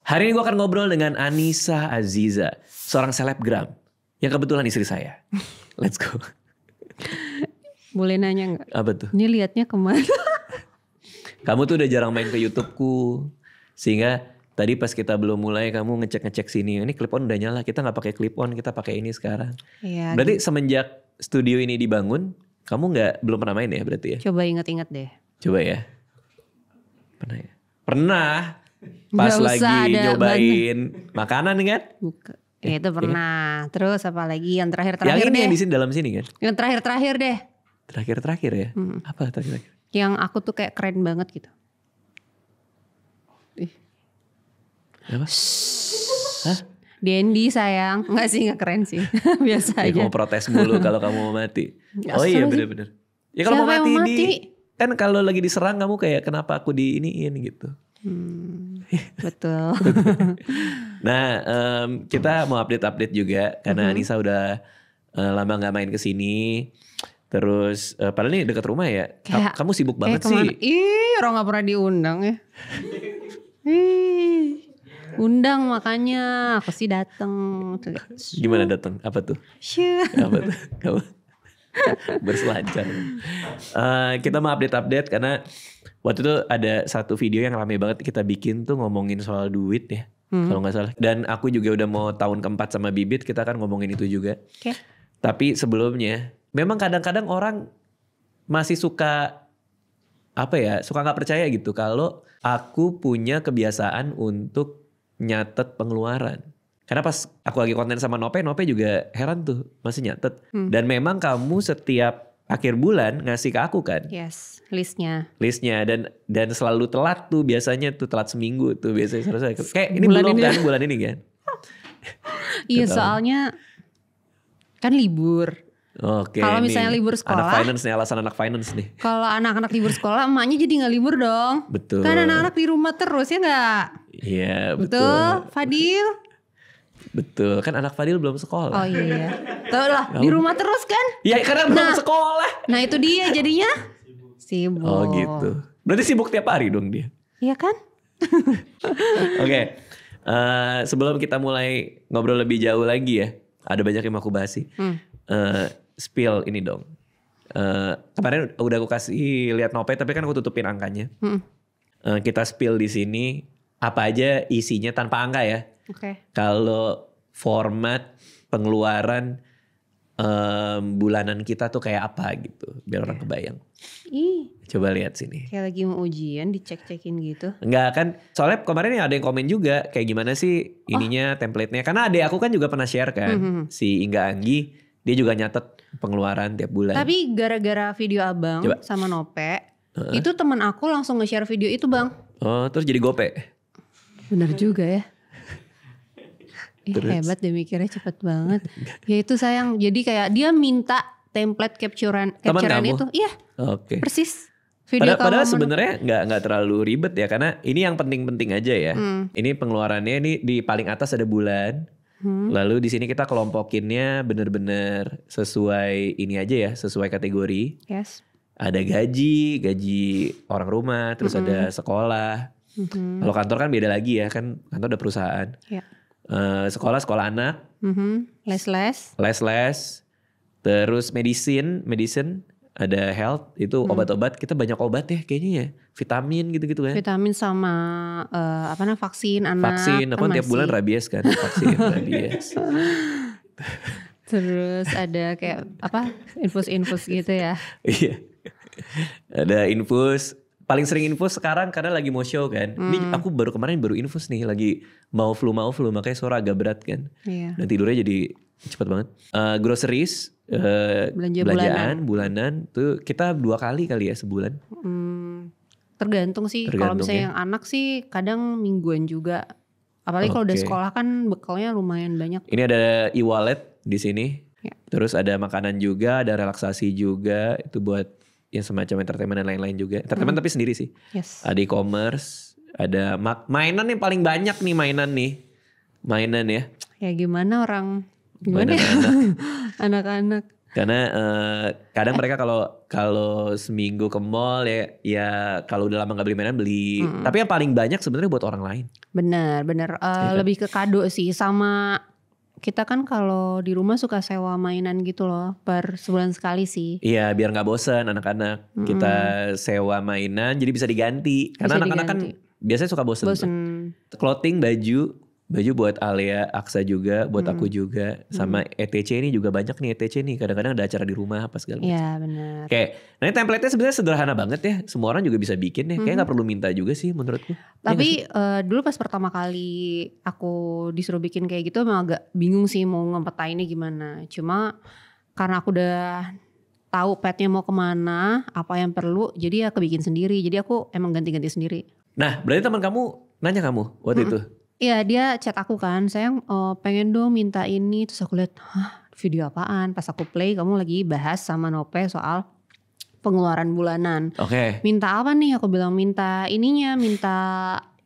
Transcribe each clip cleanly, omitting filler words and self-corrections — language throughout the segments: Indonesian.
Hari ini gue akan ngobrol dengan Anissa Aziza, seorang selebgram yang kebetulan istri saya. Let's go. Boleh nanya gak? Apa tuh? Ini liatnya kemana? Kamu tuh udah jarang main ke YouTubeku, sehingga tadi pas kita belum mulai kamu ngecek sini. Ini clip on udah nyala, kita nggak pakai clip on, kita pakai ini sekarang. Iya. Berarti semenjak studio ini dibangun, kamu belum pernah main ya berarti ya? Coba inget-inget deh. Coba ya. Pernah ya? Pernah. Pas Nggak lagi usah ada nyobain makanan kan? Buka. Ya itu pernah. Terus apa lagi yang terakhir-terakhir Yang ini deh. yang di sini dalam sini kan? Yang terakhir-terakhir deh. Terakhir ya? Apa terakhir? Yang aku tuh kayak keren banget gitu. Apa? Hah? Dendi sayang. Enggak sih, gak keren sih. Biasa Ya, aja. mau protes mulu kalau kamu mau mati. Ya, Oh iya astaga. bener-bener. Ya kalau Siapa mau yang mati, mati? kan kalau lagi diserang kamu kayak kenapa aku diiniin gitu. Betul. Nah kita mau update juga karena Anissa udah lama gak main kesini. Terus padahal ini dekat rumah ya. Kayak- Kamu sibuk banget kemana? sih. Ih, orang gak pernah diundang ya. Ih, undang makanya aku sih dateng. Gimana datang? Apa tuh? Syuh. Apa tuh? Kamu berselancar. Kita mau update karena waktu itu ada satu video yang rame banget kita bikin tuh ngomongin soal duit ya. Kalau gak salah. Dan aku juga udah mau tahun keempat sama Bibit, kita kan ngomongin itu juga. Oke. Tapi sebelumnya memang kadang-kadang orang masih suka suka gak percaya gitu kalau aku punya kebiasaan untuk nyatet pengeluaran. Karena pas aku lagi konten sama Nope juga heran tuh masih nyatet. Dan memang kamu setiap akhir bulan ngasih ke aku kan Yes, listnya. dan selalu telat tuh, biasanya tuh telat seminggu tuh biasanya selesai. Kayak ini Bulan belum ini. kan bulan ini kan? Iya, Betul. soalnya kan libur. Oke. Kalau misalnya nih, libur sekolah. Anak finance nih, alasan anak finance nih. Kalau anak-anak libur sekolah, emaknya jadi gak libur dong. Betul. Kan anak-anak di rumah terus ya gak? Iya betul. Betul, Fadil? Betul. Kan anak Fadil belum sekolah. Oh iya. Tuh lah, di rumah terus kan? Ya karena belum sekolah. Nah itu dia jadinya sibuk. Oh gitu. Berarti sibuk tiap hari dong dia. Iya kan? Oke. Sebelum kita mulai ngobrol lebih jauh lagi ya. Ada banyak yang mau aku bahas sih. Spill ini dong. Kemarin udah aku kasih lihat Nope, tapi kan aku tutupin angkanya. Kita spill di sini apa aja isinya tanpa angka ya. Oke. Kalau format pengeluaran bulanan kita tuh kayak apa gitu, biar orang kebayang. Ih, Coba lihat sini. kayak lagi mau ujian dicek-cekin gitu. Enggak kan, soalnya kemarin ada yang komen juga kayak gimana sih ininya template-nya. Karena adek aku kan juga pernah share kan, si Inga Anggi, dia juga nyatet pengeluaran tiap bulan. Tapi gara-gara video abang Coba. sama Nope, itu teman aku langsung nge-share video itu bang. Oh terus jadi gope. Bener juga ya. Terus? Hebat deh mikirnya cepet banget. Ya itu sayang. Jadi kayak dia minta template capturean kamu? itu. Iya Oke. persis. Video Padahal kamu sebenarnya nggak terlalu ribet ya, karena ini yang penting-penting aja ya. Ini pengeluarannya ini di paling atas ada bulan. Lalu di sini kita kelompokinnya bener-bener sesuai ini aja ya, sesuai kategori. Yes. Ada gaji orang rumah, terus ada sekolah. Kalau kantor kan beda lagi ya, kan kantor ada perusahaan. Ya. Sekolah anak, Les. terus medicine, ada health, itu obat-obat. Kita banyak obat ya kayaknya ya, vitamin gitu-gitu kan. Vitamin sama vaksin anak. Vaksin, aku kan tiap masih. bulan rabies kan, vaksin rabies. Terus ada kayak infus gitu ya. Iya. Ada infus. Paling sering infus sekarang karena lagi mau show kan. Ini aku kemarin baru infus nih, lagi mau flu makanya suara agak berat kan. Iya. Dan tidurnya jadi cepet banget. Groceries, belanjaan bulanan tuh kita 2 kali ya sebulan. Tergantung sih. Kalau Tergantung misalnya ya. yang anak sih kadang mingguan juga. Apalagi kalau udah Oke. sekolah kan bekalnya lumayan banyak. Ini ada e-wallet di sini. Ya. Terus ada makanan juga, ada relaksasi juga. Itu buat yang semacam entertainment dan lain-lain juga. Entertainment tapi sendiri sih. Yes. Ada e-commerce, ada mainan yang paling banyak nih mainan ya. Ya gimana Mainan ya? Anak-anak. Karena kadang mereka kalau seminggu ke mall ya kalau udah lama nggak beli mainan beli. Tapi yang paling banyak sebenarnya buat orang lain. Bener. kan? Lebih ke kado sih. Sama kita kan kalau di rumah suka sewa mainan gitu loh. Per sebulan sekali sih. Iya, biar nggak bosan anak-anak. Kita sewa mainan jadi bisa diganti. Karena Bisa anak-anak kan biasanya suka bosan. Clothing, baju buat Alia, Aksa juga, buat aku juga, sama ETC ini juga banyak nih ETC nih. Kadang-kadang ada acara di rumah apa segala macam. Iya benar. Kayak, nah ini template-nya sebenarnya sederhana banget ya. Semua orang juga bisa bikin ya. Kayak nggak perlu minta juga sih menurutku. Tapi dulu pas pertama kali aku disuruh bikin kayak gitu emang agak bingung sih mau ngepetainnya gimana. Cuma karena aku udah tahu petnya mau kemana, apa yang perlu, jadi ya kebikin sendiri. Jadi aku emang ganti-ganti sendiri. Nah, berarti teman kamu nanya kamu waktu itu? Iya, dia chat aku kan, sayang pengen dong minta ini. Terus aku lihat, video apaan? Pas aku play kamu lagi bahas sama Nope soal pengeluaran bulanan. Oke. Minta apa nih? Aku bilang minta ininya, minta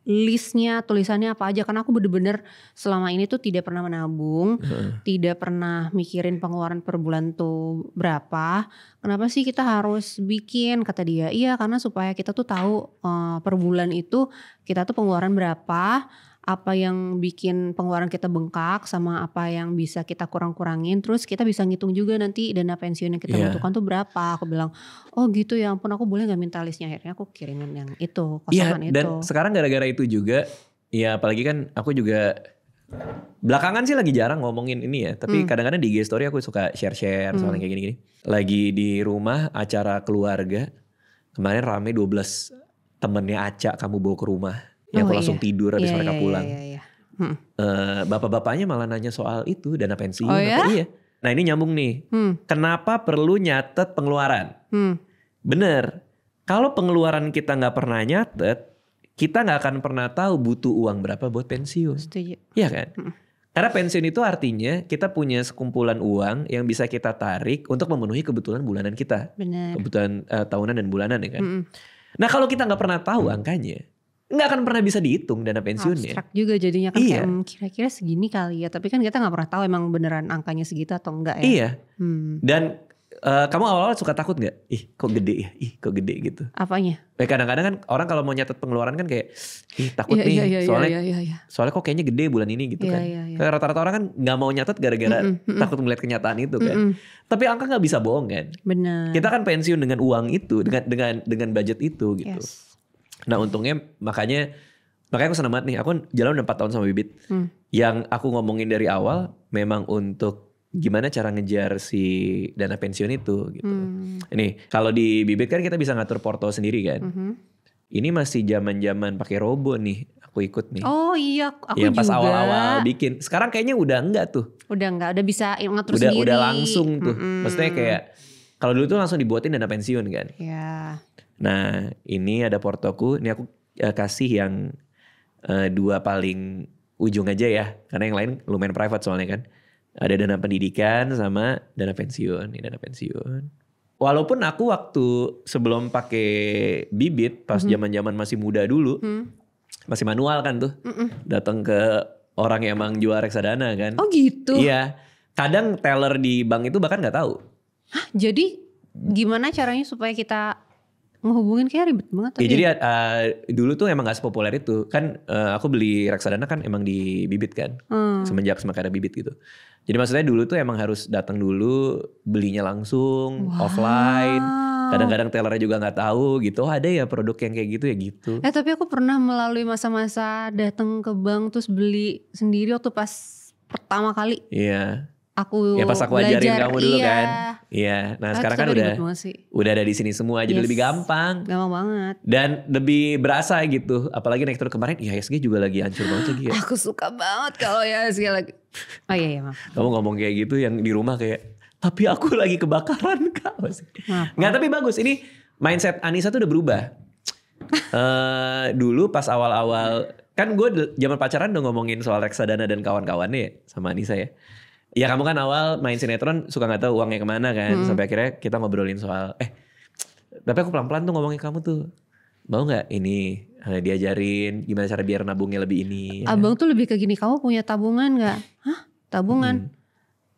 listnya, tulisannya apa aja. Karena aku bener-bener selama ini tuh tidak pernah menabung, tidak pernah mikirin pengeluaran per bulan tuh berapa. Kenapa sih kita harus bikin? Kata dia, iya karena supaya kita tuh tahu per bulan itu kita tuh pengeluaran berapa, apa yang bikin pengeluaran kita bengkak, sama apa yang bisa kita kurang-kurangin. Terus kita bisa ngitung juga nanti dana pensiun yang kita butuhkan tuh berapa. Aku bilang, oh gitu ya ampun, aku boleh gak minta listnya. Akhirnya aku kirimin yang itu, kosongan itu. Dan sekarang gara-gara itu juga, ya apalagi kan aku juga belakangan sih lagi jarang ngomongin ini ya. Tapi kadang-kadang di IG story aku suka share-share soal kayak gini-gini. Lagi di rumah acara keluarga, kemarin rame 12 temennya Aca kamu bawa ke rumah. Yang aku langsung tidur habis mereka pulang. Bapak-bapaknya malah nanya soal itu dana pensiun. Oh ya? Iya. Nah ini nyambung nih. Kenapa perlu nyatet pengeluaran? Bener. Kalau pengeluaran kita gak pernah nyatet, kita gak akan pernah tahu butuh uang berapa buat pensiun. Setuju. Iya kan? Karena pensiun itu artinya kita punya sekumpulan uang yang bisa kita tarik untuk memenuhi kebutuhan bulanan kita. Bener. Kebutuhan tahunan dan bulanan ya kan. Nah kalau kita gak pernah tahu angkanya, nggak akan pernah bisa dihitung dana pensiunnya. Abstrak juga jadinya kan kayak kira-kira segini kali ya. Tapi kan kita gak pernah tahu emang beneran angkanya segitu atau enggak ya. Iya. Dan kamu awal-awal suka takut gak? Ih kok gede ya? Ih kok gede gitu. Apanya? Kadang-kadang kan orang kalau mau nyatet pengeluaran kan kayak ih takut nih. Soalnya kok kayaknya gede bulan ini gitu kan. Kayak rata-rata orang kan gak mau nyatet gara-gara takut melihat kenyataan itu kan. Tapi angka gak bisa bohong kan. Benar. Kita kan pensiun dengan uang itu. Dengan budget itu gitu. Yes. Nah untungnya makanya aku senang banget nih. Aku jalan udah 4 tahun sama Bibit. Yang aku ngomongin dari awal memang untuk gimana cara ngejar si dana pensiun itu gitu. Ini kalau di Bibit kan kita bisa ngatur porto sendiri kan. Ini masih zaman pakai robo nih. Aku ikut nih. Oh iya, aku yang juga. Pas awal-awal bikin. Sekarang kayaknya udah enggak tuh. Udah bisa ngatur sendiri. Udah langsung tuh. Maksudnya kayak kalau dulu tuh langsung dibuatin dana pensiun kan. Iya. Nah ini ada portoku. Ini aku kasih yang 2 paling ujung aja ya. Karena yang lain lumayan private soalnya kan. Ada dana pendidikan sama dana pensiun. Ini dana pensiun. Walaupun aku waktu sebelum pakai Bibit. Pas zaman-zaman masih muda dulu. Masih manual kan tuh. Datang ke orang yang emang jual reksadana kan. Oh gitu? Iya. Kadang teller di bank itu bahkan gak tahu. Hah, jadi gimana caranya supaya kita ngehubungin? Kayak ribet banget. Ya jadi dulu tuh emang gak sepopuler itu. Kan aku beli reksadana kan emang di Bibit kan. Semenjak ada Bibit gitu. Jadi maksudnya dulu tuh emang harus datang dulu, belinya langsung, offline. Kadang-kadang tellernya juga gak tahu gitu. Oh ada ya produk yang kayak gitu ya gitu. Tapi aku pernah melalui masa-masa datang ke bank terus beli sendiri waktu pas pertama kali. Iya. Aku ya pas aku ajarin kamu dulu kan. Iya. Nah sekarang kan udah ada di sini semua. Jadi lebih gampang. Gampang banget. Dan lebih berasa gitu. Apalagi naik turun kemarin. IHSG juga lagi hancur banget lagi ya. Aku suka banget kalau IHSG lagi. Oh iya maaf. Kamu ngomong kayak gitu yang di rumah kayak. Tapi aku lagi kebakaran kak. Nggak tapi bagus. Ini mindset Anissa tuh udah berubah. Dulu pas awal-awal. Kan gue zaman pacaran udah ngomongin soal reksadana dan kawan-kawannya ya. Sama Anissa ya. Ya kamu kan awal main sinetron suka gak tahu uangnya kemana kan. Sampai akhirnya kita ngobrolin soal tapi aku pelan-pelan tuh ngomongin kamu tuh. Mau gak ini diajarin gimana cara biar nabungnya lebih ini. Abang tuh lebih ke gini, kamu punya tabungan gak? Hah? Tabungan?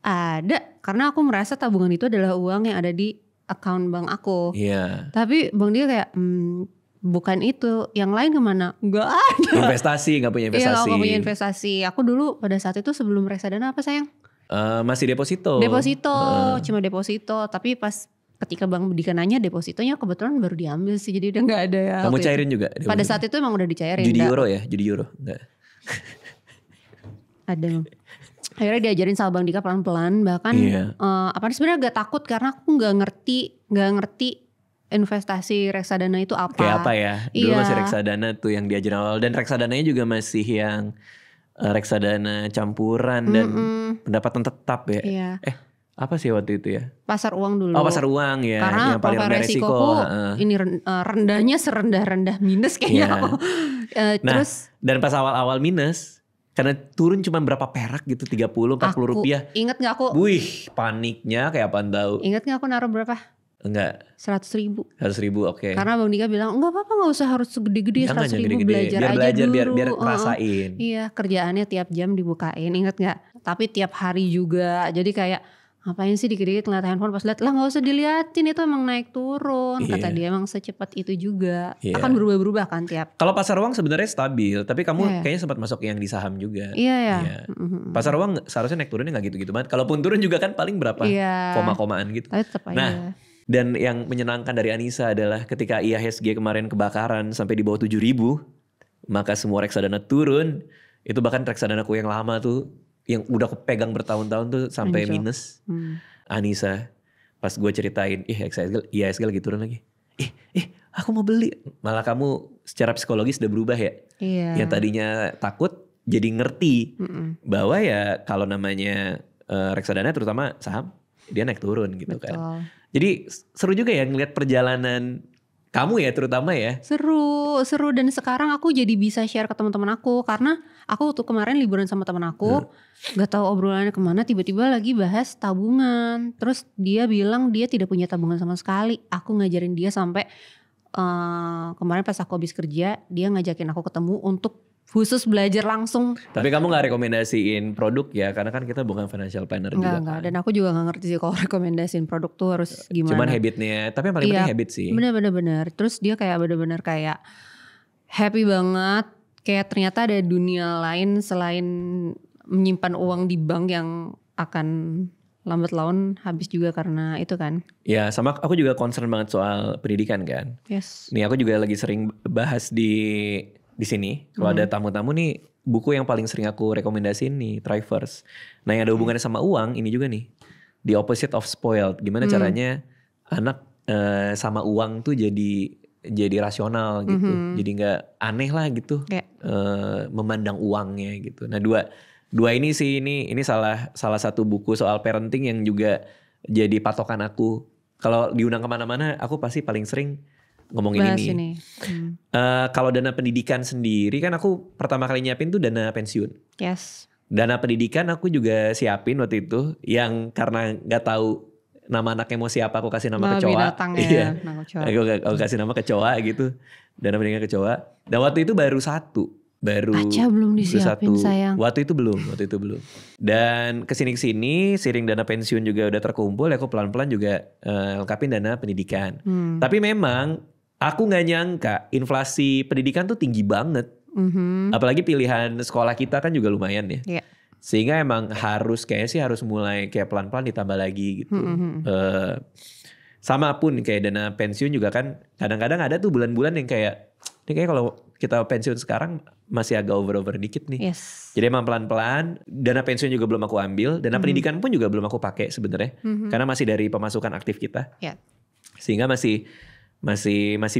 Ada, karena aku merasa tabungan itu adalah uang yang ada di account bank aku. Iya. Tapi Bang Dika kayak bukan itu, yang lain kemana? Nggak ada. Investasi, nggak punya investasi. Iya, aku nggak punya investasi. Aku dulu pada saat itu sebelum reksadana apa sayang? Masih deposito. Cuma deposito. Tapi pas ketika Bang Dika nanya depositonya kebetulan baru diambil sih, jadi udah nggak ada ya. Kamu cairin juga? Pada saat itu emang udah dicairin. Judi euro ya? Judi euro? Enggak. Ada. Akhirnya diajarin sama Bang Dika pelan-pelan. Bahkan sebenarnya agak takut karena aku nggak ngerti investasi reksadana itu apa. Kayak apa ya? Dulu Iya. masih reksadana tuh yang diajarin awal. Dan reksadananya juga masih yang reksadana campuran dan pendapatan tetap ya. Iya. Apa sih waktu itu ya? Pasar uang dulu. Oh, pasar uang ya. Karena yang paling rendah resiko. Ini rendahnya serendah-rendah minus kayaknya Iya. aku. Terus Dan pas awal-awal minus, karena turun cuma berapa perak gitu, 30-40 rupiah. Ingat gak aku? Wih, paniknya kayak apaan tahu. Ingat gak aku naruh berapa? Enggak. 100.000. 100.000, oke. Karena Bang Dika bilang enggak apa-apa, gak usah harus segede-gede, 100.000 belajar biar aja belajar, dulu. biar rasain. Iya, kerjaannya tiap jam dibukain, ingat gak? Tapi tiap hari juga. Jadi kayak ngapain sih dikit-dikit ngeliat handphone, pas lihat lah gak usah diliatin, itu emang naik turun. Kata dia emang secepat itu juga. Akan berubah-berubah kan tiap. Kalau pasar uang sebenarnya stabil, tapi kamu kayaknya sempat masuk yang di saham juga. Iya ya. Pasar uang seharusnya naik turunnya gak gitu-gitu banget. Kalaupun turun juga kan paling berapa koma-komaan gitu. Tapi tetap aja. Nah, dan yang menyenangkan dari Anissa adalah ketika IHSG kemarin kebakaran sampai di bawah 7.000, maka semua reksadana turun. Itu bahkan reksadanaku yang lama tuh, yang udah kepegang bertahun-tahun tuh sampai minus. Anissa, pas gue ceritain, IHSG lagi turun lagi. Aku mau beli. Malah kamu secara psikologis udah berubah ya. Iya. Yang tadinya takut jadi ngerti bahwa ya kalau namanya reksadana terutama saham, dia naik turun gitu. Betul. Kan. Jadi seru juga ya ngeliat perjalanan kamu ya terutama ya. Seru dan sekarang aku jadi bisa share ke teman-teman aku karena aku waktu kemarin liburan sama teman aku, gak tahu obrolannya kemana, tiba-tiba lagi bahas tabungan. Terus dia bilang dia tidak punya tabungan sama sekali. Aku ngajarin dia sampai kemarin pas aku habis kerja, dia ngajakin aku ketemu untuk khusus belajar langsung. Tapi kamu gak rekomendasiin produk ya, karena kan kita bukan financial planner juga Enggak, kan. dan aku juga gak ngerti sih kalau rekomendasiin produk tuh harus gimana. Cuman habitnya, tapi yang paling penting habit sih. Bener-bener. Terus dia kayak bener-bener kayak happy banget. Kayak ternyata ada dunia lain selain menyimpan uang di bank yang akan lambat laun habis juga karena itu kan. Ya sama aku juga concern banget soal pendidikan kan. Yes. Nih aku juga lagi sering bahas di sini. Kalau ada tamu-tamu nih, buku yang paling sering aku rekomendasiin nih, Try First. Nah yang ada hubungannya sama uang, ini juga nih. The Opposite of Spoiled. Gimana caranya anak sama uang tuh jadi rasional gitu. Jadi gak aneh lah gitu. Memandang uangnya gitu. Nah dua ini sih, ini salah satu buku soal parenting yang juga jadi patokan aku. Kalau diundang kemana-mana, aku pasti paling sering ngomongin ini. Kalau dana pendidikan sendiri kan aku pertama kali nyiapin tuh dana pensiun. Yes. Dana pendidikan aku juga siapin waktu itu, yang karena nggak tahu nama anaknya mau siapa, aku kasih nama kecoa. Iya. Aku kasih nama kecoa gitu. Dana pendidikan kecoa. Dan waktu itu baru satu. Aca belum disiapin sayang. Waktu itu belum. Dan kesini seiring dana pensiun juga udah terkumpul, aku pelan-pelan juga lengkapin dana pendidikan. Tapi memang aku gak nyangka inflasi pendidikan tuh tinggi banget. Apalagi pilihan sekolah kita kan juga lumayan ya. Sehingga emang harus mulai kayak pelan-pelan ditambah lagi gitu. Sama pun kayak dana pensiun juga kan kadang-kadang ada tuh bulan-bulan yang kayak, ini kayak kalau kita pensiun sekarang masih agak over dikit nih. Yes. Jadi emang pelan-pelan. Dana pensiun juga belum aku ambil. Dana pendidikan pun juga belum aku pakai sebenarnya. Karena masih dari pemasukan aktif kita. Sehingga masih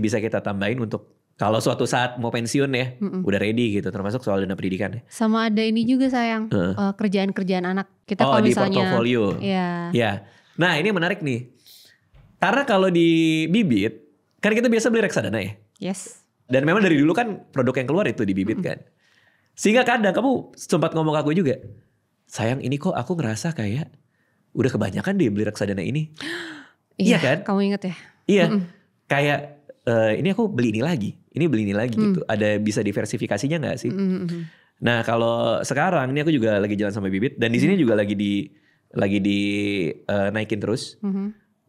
bisa kita tambahin untuk kalau suatu saat mau pensiun ya, udah ready gitu. Termasuk soal dana pendidikan ya. Sama ada ini juga sayang, kerjaan-kerjaan anak kita kalau di misalnya. portofolio. Ya. Nah ini menarik nih. Karena kalau di Bibit, kan kita biasa beli reksadana ya. Yes. Dan memang dari dulu kan produk yang keluar itu di Bibit kan. Sehingga kadang kamu sempat ngomong ke aku juga, sayang ini kok aku ngerasa kayak udah kebanyakan deh beli reksadana ini. Iya kan? Kamu inget ya? Iya. Kayak ini aku beli ini lagi gitu. Ada bisa diversifikasinya gak sih? Nah kalau sekarang ini aku juga lagi jalan sama Bibit. Dan di sini juga lagi lagi naikin terus.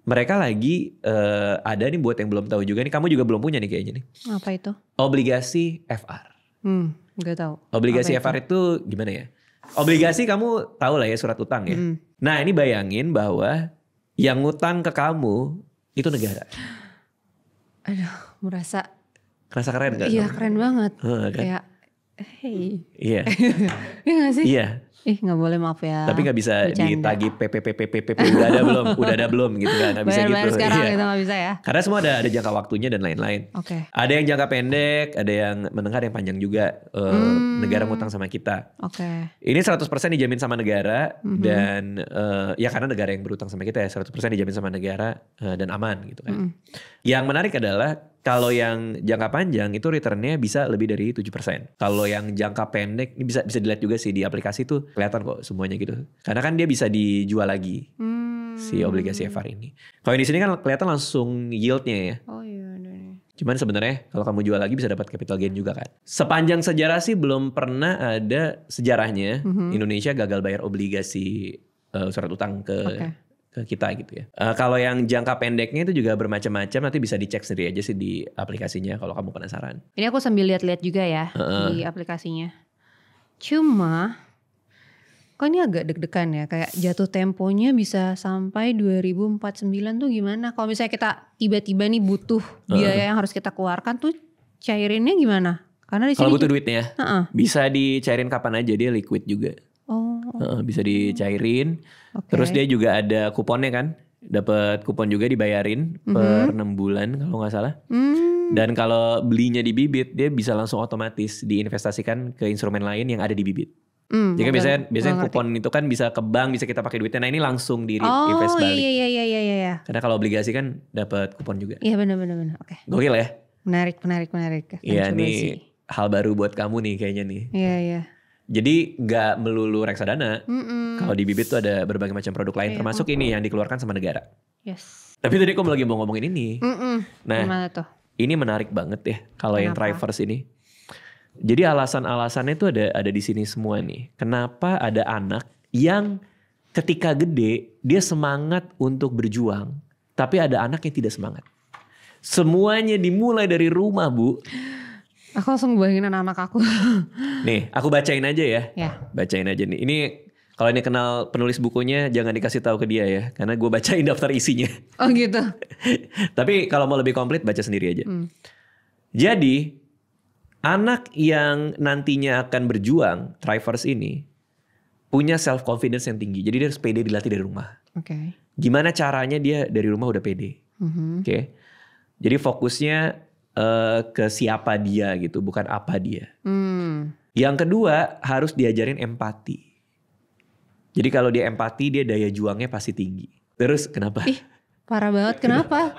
Mereka lagi ada nih buat yang belum tahu juga nih, kamu juga belum punya nih kayaknya nih. Apa itu? Obligasi FR. Gak tahu. Obligasi FR itu gimana ya? Obligasi kamu tahu lah ya, surat utang ya. Nah ini bayangin bahwa yang ngutang ke kamu itu negara. Aduh, merasa keren gak? Iya keren banget. Kan? Kayak hey. Iya. Iya gak sih? Iya. Gak boleh, maaf ya. Tapi gak bisa bercanda. ditagih PPPPPP udah ada belum gitu kan. Gak bisa Bayar gitu. sekarang Iya. gitu gak bisa ya. Karena semua ada jangka waktunya dan lain-lain. Oke. Ada yang jangka pendek, ada yang menengah, ada yang panjang juga. Negara ngutang sama kita. Oke. Ini 100% dijamin sama negara. Dan ya karena negara yang berutang sama kita ya 100% dijamin sama negara dan aman gitu kan. Yang menarik adalah kalau yang jangka panjang itu returnnya bisa lebih dari 7%. Kalau yang jangka pendek ini bisa dilihat juga sih di aplikasi tuh kelihatan kok semuanya gitu. Karena kan dia bisa dijual lagi si obligasi FR ini. Kalau di sini kan kelihatan langsung yieldnya ya. Oh iya. Cuman sebenarnya kalau kamu jual lagi bisa dapat capital gain juga kan. Sepanjang sejarah sih belum pernah ada sejarahnya Indonesia gagal bayar obligasi surat utang ke kita gitu ya. Kalau yang jangka pendeknya itu juga bermacam-macam, nanti bisa dicek sendiri aja sih di aplikasinya kalau kamu penasaran. Ini aku sambil lihat-lihat juga ya di aplikasinya. Cuma kok ini agak deg-degan ya, kayak jatuh temponya bisa sampai 2049 tuh gimana? Kalau misalnya kita tiba-tiba nih butuh biaya yang harus kita keluarkan tuh cairinnya gimana? Karena di sini kalau butuh duitnya bisa dicairin kapan aja, dia liquid juga. Bisa dicairin. Terus dia juga ada kuponnya kan, dapat kupon juga dibayarin per 6 bulan kalau nggak salah. Dan kalau belinya di Bibit dia bisa langsung otomatis diinvestasikan ke instrumen lain yang ada di Bibit. Jadi kan biasanya kupon itu kan bisa ke bank, bisa kita pakai duitnya. Nah ini langsung di invest balik. Iya. Karena kalau obligasi kan dapat kupon juga. Iya benar. Oke. Gokil ya. Menarik. Iya nih hal baru buat kamu nih kayaknya nih. Iya. Jadi gak melulu reksadana. Kalau di Bibit tuh ada berbagai macam produk lain, termasuk ini yang dikeluarkan sama negara. Yes. Tapi tadi aku lagi mau ngomongin ini. Nah, gimana tuh? Ini menarik banget ya kalau yang Thrivers ini. Jadi alasan-alasannya tuh ada di sini semua nih. Kenapa ada anak yang ketika gede dia semangat untuk berjuang, tapi ada anak yang tidak semangat. Semuanya dimulai dari rumah, Bu. Aku langsung bayangin anak aku. Nih, aku bacain aja ya. Bacain aja nih. Ini kalau ini kenal penulis bukunya jangan dikasih tahu ke dia ya, karena gue bacain daftar isinya. Oh gitu. Tapi kalau mau lebih komplit baca sendiri aja. Jadi anak yang nantinya akan berjuang, Thrivers ini punya self confidence yang tinggi. Jadi dia harus pede, dilatih dari rumah. Oke. Gimana caranya dia dari rumah udah pede? Oke. Jadi fokusnya ke siapa dia gitu, bukan apa dia. Yang kedua harus diajarin empati. Jadi kalau dia empati, dia daya juangnya pasti tinggi. Terus kenapa? Ih, parah banget. Kenapa?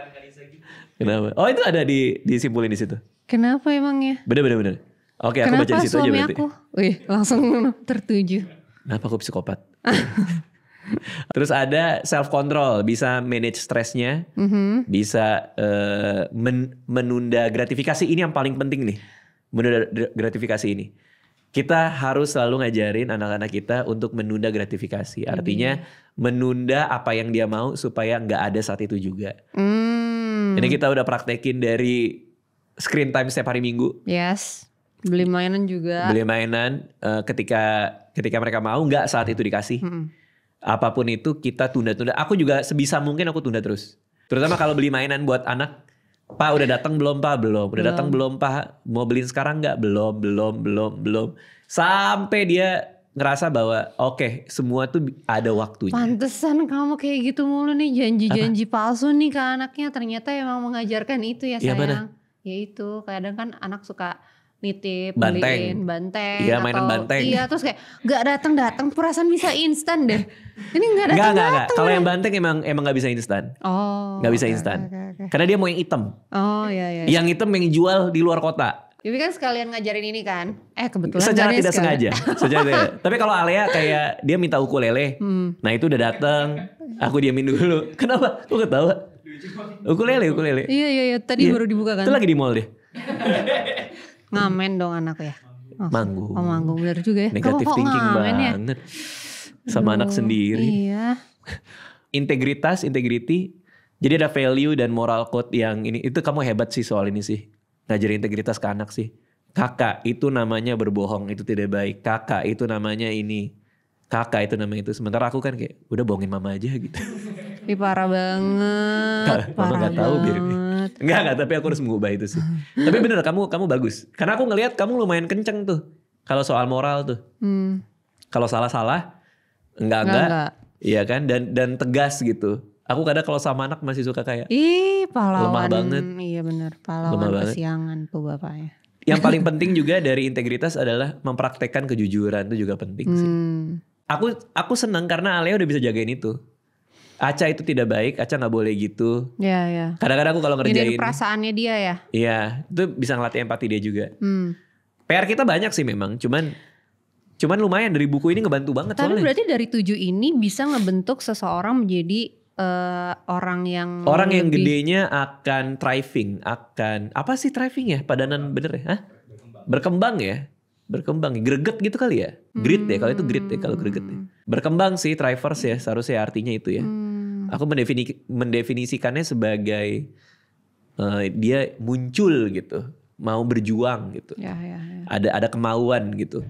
Kenapa? Oh itu ada disimpulin di situ. Kenapa emangnya? Bener. Oke, aku baca di situ aja berarti. Kenapa suami aku? Wih, langsung tertuju. Kenapa aku psikopat? Terus ada self control, bisa manage stresnya, bisa menunda gratifikasi. Ini yang paling penting nih, menunda gratifikasi ini. Kita harus selalu ngajarin anak-anak kita untuk menunda gratifikasi. Artinya menunda apa yang dia mau supaya nggak ada saat itu juga. Ini kita udah praktekin dari screen time setiap hari Minggu. Yes. Beli mainan juga. Beli mainan ketika mereka mau, nggak saat itu dikasih. Apapun itu kita tunda-tunda. Aku juga sebisa mungkin aku tunda terus. Terutama kalau beli mainan buat anak. Pak udah datang belum Pak? Belum. Udah datang belum Pak? Mau beliin sekarang nggak? Belum. Sampai dia ngerasa bahwa oke, semua tuh ada waktunya. Pantesan kamu kayak gitu mulu nih, janji-janji palsu nih ke anaknya. Ternyata emang mengajarkan itu ya sayang. Mana? Ya itu kadang kan anak suka nitip, beliin banteng. Iya, mainan banteng. Iya, terus kayak gak datang perasaan bisa instan deh. Ini gak datang. Enggak. Kalau yang banteng emang gak bisa instan. Oh. Gak bisa instan. Okay. Karena dia mau yang hitam. Oh iya. Yang hitam yang jual di luar kota. Tapi kan sekalian ngajarin ini kan. Kebetulan secara tidak sengaja. Tapi kalau Alea kayak dia minta ukulele. Nah itu udah datang. Aku diamin dulu. Kenapa? Kok ketawa? Ukulele. Iya. Tadi baru dibuka kan. Itu lagi di mall deh. Ngamen dong anak ya. Manggung. Manggung bener juga ya. Negatif thinking banget. sama anak sendiri. Iya. Integrity. Jadi ada value dan moral code yang ini. Itu kamu hebat sih soal ini sih. Ngajarin integritas ke anak sih. Kakak itu namanya berbohong, itu tidak baik. Kakak itu namanya ini. Kakak itu namanya itu. Sementara aku kan kayak udah bohongin mama aja gitu. Ih, parah banget. Mama gak tahu biar ini. Enggak, tapi aku harus mengubah itu sih. Tapi bener kamu bagus. Karena aku ngelihat kamu lumayan kenceng tuh. Kalau soal moral tuh. Kalau salah-salah enggak. Iya kan, dan tegas gitu. Aku kadang kalau sama anak masih suka kayak pahlawan. Lemah banget. Iya benar, pahlawan kesiangan tuh bapaknya. Yang paling penting juga dari integritas adalah mempraktekkan kejujuran, itu juga penting sih. Aku senang karena Alea udah bisa jagain itu. Aca itu tidak baik, Aca gak boleh gitu. Iya. Kadang-kadang aku kalau ngerjain. Ini perasaannya dia ya. Iya, itu bisa ngelatih empati dia juga. PR kita banyak sih memang, cuman lumayan dari buku ini ngebantu banget. Tapi soalnya. berarti dari 7 ini bisa ngebentuk seseorang menjadi orang yang gedenya akan thriving, akan apa sih thriving ya? Padanan bener ya? Hah? Berkembang ya? Berkembang, greget gitu kali ya? Grit ya, kalau itu grit ya, kalau greget ya. Berkembang sih, thrivers ya, seharusnya artinya itu ya. Aku mendefinisikannya sebagai dia muncul gitu, mau berjuang gitu. Ya. Ada kemauan gitu.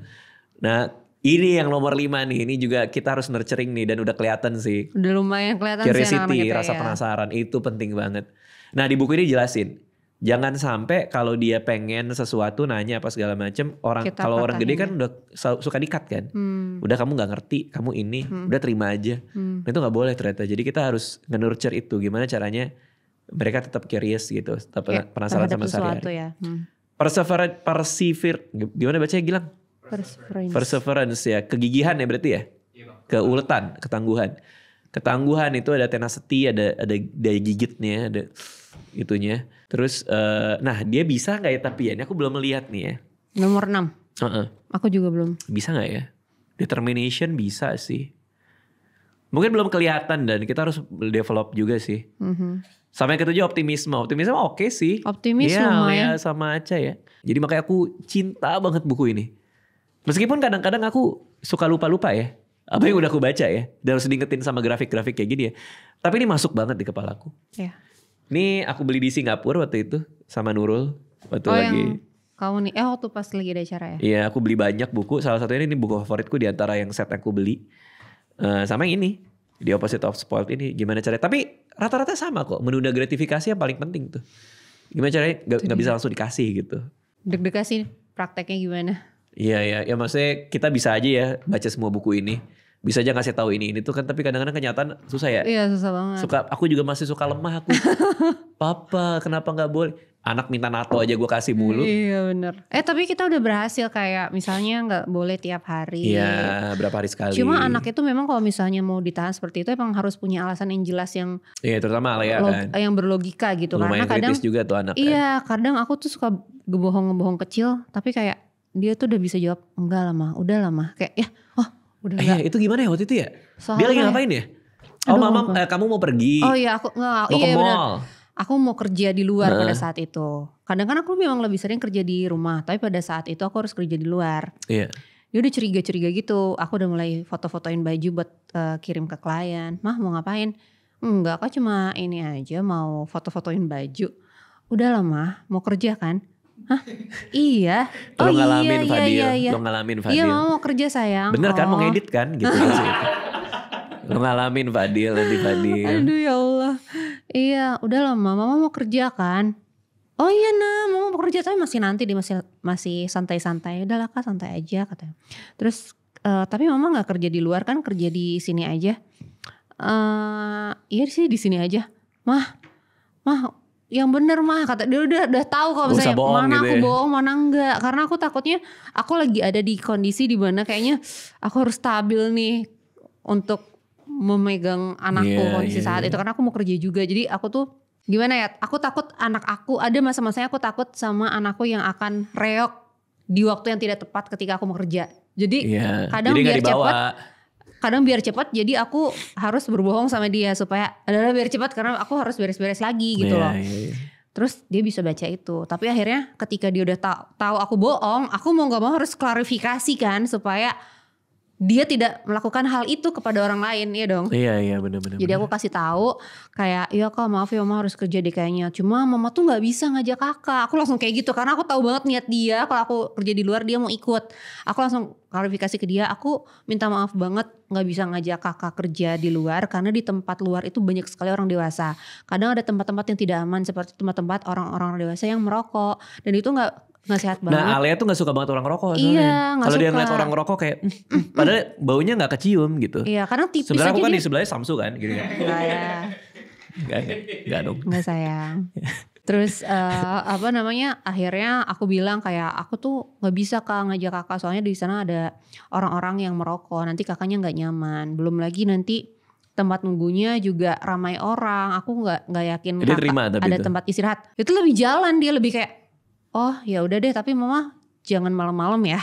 Nah, ini yang nomor 5 nih, ini juga kita harus nurturing nih dan udah kelihatan sih. Udah lumayan kelihatan Curiosity, sih rasa penasaran, itu penting banget. Nah, di buku ini jelasin, jangan sampai kalau dia pengen sesuatu nanya apa segala macem, kalau orang gede kan udah suka di-cut kan. Udah kamu gak ngerti, kamu ini, udah terima aja. Nah, itu gak boleh ternyata. Jadi kita harus nge-nurture itu, gimana caranya mereka tetap curious gitu, tetap penasaran sama sehari-hari. Ya. Persevere, gimana bacanya Gilang? Perseverance ya, kegigihan ya berarti ya, keuletan, ketangguhan itu ada tenacity, ada daya gigitnya, ada itunya. Terus, nah dia bisa nggak ya tapi ya, ini aku belum melihat nih ya. Nomor 6. Aku juga belum. Bisa nggak ya? Determination bisa sih. Mungkin belum kelihatan dan kita harus develop juga sih. Sampai ketujuh optimisme oke sih. Lumayan. Ya sama aja ya. Jadi makanya aku cinta banget buku ini. Meskipun kadang-kadang aku suka lupa-lupa ya. Apa yang udah aku baca ya. Dan harus diingetin sama grafik-grafik kayak gini ya. Tapi ini masuk banget di kepalaku. Iya. Ini aku beli di Singapura waktu itu. Sama Nurul. Waktu lagi. Yang kamu nih. Waktu pas lagi ada acara ya. Iya, aku beli banyak buku. Salah satunya ini buku favoritku di antara yang set aku beli. Sama yang ini. The Opposite of Spoiled ini. Gimana caranya. Tapi rata-rata sama kok. Menunda gratifikasi yang paling penting tuh. Gimana caranya gak bisa langsung dikasih gitu. Deg-degan sih prakteknya gimana. Iya ya maksudnya kita bisa aja ya baca semua buku ini, bisa aja ngasih tahu ini tuh kan, tapi kadang-kadang kenyataan susah ya. Iya susah banget. Aku juga masih suka lemah aku. Papa kenapa nggak boleh? Anak minta NATO aja gue kasih mulu. Iya benar. Tapi kita udah berhasil kayak misalnya nggak boleh tiap hari. Iya berapa hari sekali. Cuma anak itu memang kalau misalnya mau ditahan seperti itu emang harus punya alasan yang jelas yang. Iya terutama Alea kan. Yang berlogika gitu. Lumayan karena kadang. Kritis juga tuh anak. Iya kadang aku tuh suka ngebohong kecil tapi kayak. Dia tuh udah bisa jawab enggak lah mah, udah lah mah, kayak ya, udah enggak. Itu gimana ya waktu itu ya? Soalnya, dia lagi ngapain ya? Mama, kamu mau pergi? Oh iya aku nggak, mau ke mall. Aku mau kerja di luar pada saat itu. Kadang kan aku memang lebih sering kerja di rumah, tapi pada saat itu aku harus kerja di luar. Iya. Dia udah curiga gitu, aku udah mulai foto-fotoin baju buat kirim ke klien. Mah mau ngapain? Enggak, aku cuma ini aja mau foto-fotoin baju. Udah lah mah, mau kerja kan? Hah? Iya. Lo ngalamin Fadil. Iya. Lo ngalamin Fadil. Iya mau kerja sayang. Bener kan mau ngedit kan gitu. Lo ngalamin Fadil nanti Fadil. Aduh ya Allah. Iya udah lah mama mau kerja kan. Oh iya nah mama mau kerja tapi masih nanti dia masih santai-santai. Udah lah kak santai aja katanya. Terus tapi mama gak kerja di luar kan kerja di sini aja. Iya sih di sini aja. Mah yang bener mah kata dia udah tahu kalau misalnya mana gitu aku bohong mana enggak, karena aku takutnya aku lagi ada di kondisi di mana kayaknya aku harus stabil nih untuk memegang anakku kondisi saat itu karena aku mau kerja juga. Jadi aku tuh gimana ya, aku takut anak aku ada masa-masanya aku takut sama anakku yang akan reok di waktu yang tidak tepat ketika aku mau kerja. Jadi kadang biar cepat. Kadang biar cepat jadi aku harus berbohong sama dia supaya adalah biar cepat karena aku harus beres-beres lagi gitu loh. Terus dia bisa baca itu. Tapi akhirnya ketika dia udah tahu aku bohong, aku mau gak mau harus klarifikasi kan supaya dia tidak melakukan hal itu kepada orang lain, ya dong. Iya benar-benar. Jadi aku kasih tahu kayak, iya kak maaf ya mama harus kerja deh kayaknya. Cuma mama tuh nggak bisa ngajak kakak. Aku langsung kayak gitu karena aku tahu banget niat dia. Kalau aku kerja di luar dia mau ikut. Aku langsung klarifikasi ke dia. Aku minta maaf banget nggak bisa ngajak kakak kerja di luar karena di tempat luar itu banyak sekali orang dewasa. Kadang ada tempat-tempat yang tidak aman seperti tempat-tempat orang-orang dewasa yang merokok dan itu nggak sehat banget. Nah Alia tuh gak suka banget orang rokok soalnya. Iya, gak kalau dia suka. ngeliat orang ngerokok kayak padahal baunya gak kecium gitu. Iya karena tipis sebenarnya aja aku kan dia. di sebelahnya Samsu kan gitu kan. Enggak ya. Enggak dong. Enggak sayang. Terus akhirnya aku bilang kayak aku tuh gak bisa kak ngajak kakak soalnya di sana ada orang-orang yang merokok. Nanti kakaknya gak nyaman. Belum lagi nanti tempat nunggunya juga ramai orang. Aku nggak yakin Dia terima, kakak tapi ada itu. tempat istirahat. Itu lebih jalan dia lebih kayak oh ya udah deh tapi mama jangan malam-malam ya.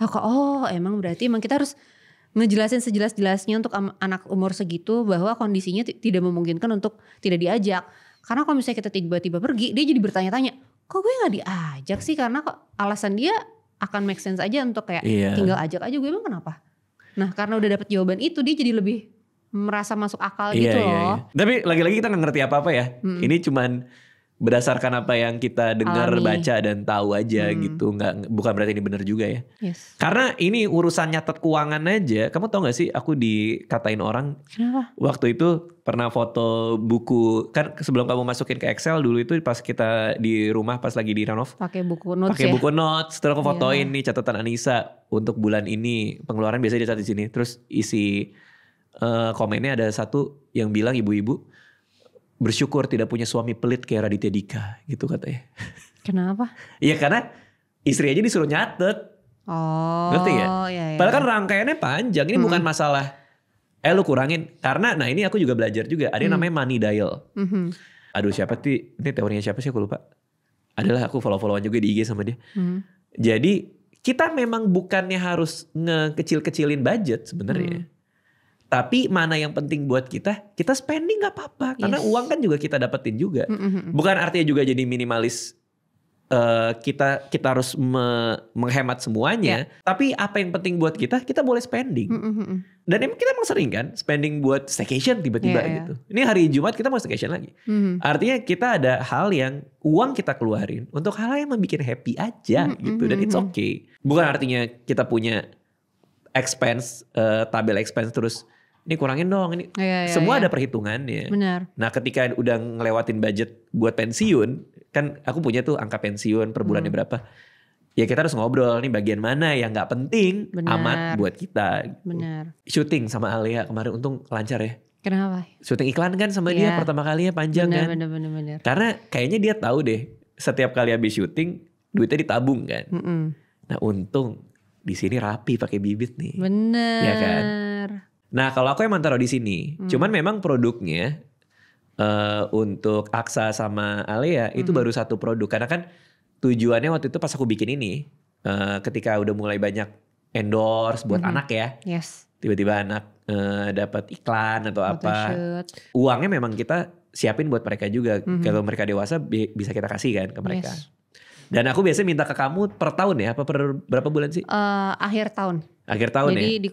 Aku emang berarti emang kita harus ngejelasin sejelas-jelasnya untuk anak umur segitu bahwa kondisinya tidak memungkinkan untuk tidak diajak. Karena kalau misalnya kita tiba-tiba pergi dia jadi bertanya-tanya kok gue gak diajak sih karena kok alasan dia akan make sense aja untuk kayak tinggal ajak aja gue emang kenapa. Nah karena udah dapet jawaban itu dia jadi lebih merasa masuk akal gitu loh. Tapi lagi-lagi kita gak ngerti apa-apa ya. Ini cuman berdasarkan apa yang kita dengar, baca dan tahu aja gitu. Bukan berarti ini benar juga ya. Yes. Karena ini urusan nyatet keuangan aja. Kamu tahu gak sih aku dikatain orang. Kenapa? Waktu itu pernah foto buku. Kan sebelum kamu masukin ke Excel dulu itu pas kita di rumah pas lagi di renov. Pakai buku notes Pakai buku notes. Terus aku fotoin nih catatan Anissa. Untuk bulan ini pengeluaran biasanya dicatat di sini. Terus isi komennya ada satu yang bilang ibu-ibu. Bersyukur tidak punya suami pelit kayak Raditya Dika gitu katanya. Kenapa? Iya karena istri aja disuruh nyatet. Oh. Ngerti ya? Iya. Padahal kan rangkaiannya panjang. Ini bukan masalah lu kurangin. Karena nah ini aku juga belajar juga. Ada yang namanya money dial. Aduh siapa sih? Ini teorinya siapa sih aku lupa. Adalah aku follow-followan juga di IG sama dia. Jadi kita memang bukannya harus ngekecil-kecilin budget sebenarnya. Tapi mana yang penting buat kita spending gak apa-apa. Karena uang kan juga kita dapetin juga. Bukan artinya juga jadi minimalis. Kita harus menghemat semuanya. Tapi apa yang penting buat kita boleh spending. Dan kita emang sering kan spending buat staycation tiba-tiba gitu. Ini hari Jumat kita mau staycation lagi. Artinya kita ada hal yang uang kita keluarin. Untuk hal yang membuat happy aja gitu. Dan it's okay. Bukan artinya kita punya expense, tabel expense terus. Ini kurangin dong, ini semua ada perhitungannya. Benar. Nah ketika udah ngelewatin budget buat pensiun, kan aku punya tuh angka pensiun per bulannya berapa. Ya kita harus ngobrol nih bagian mana yang gak penting amat buat kita. Benar. Syuting sama Alia kemarin untung lancar ya. Kenapa? Syuting iklan kan sama dia pertama kalinya panjang kan. Benar. Karena kayaknya dia tahu deh setiap kali habis syuting duitnya ditabung kan. Nah untung di sini rapi pakai bibit nih. Benar. Ya kan. Nah kalau aku emang taruh di sini, cuman memang produknya untuk Aksa sama Alia itu baru satu produk. Karena kan tujuannya waktu itu pas aku bikin ini, ketika udah mulai banyak endorse buat anak ya, tiba-tiba anak dapat iklan atau apa, uangnya memang kita siapin buat mereka juga. Kalau mereka dewasa bisa kita kasih kan ke mereka. Dan aku biasanya minta ke kamu per tahun ya, apa per berapa bulan sih? Akhir tahun. Akhir tahun. Jadi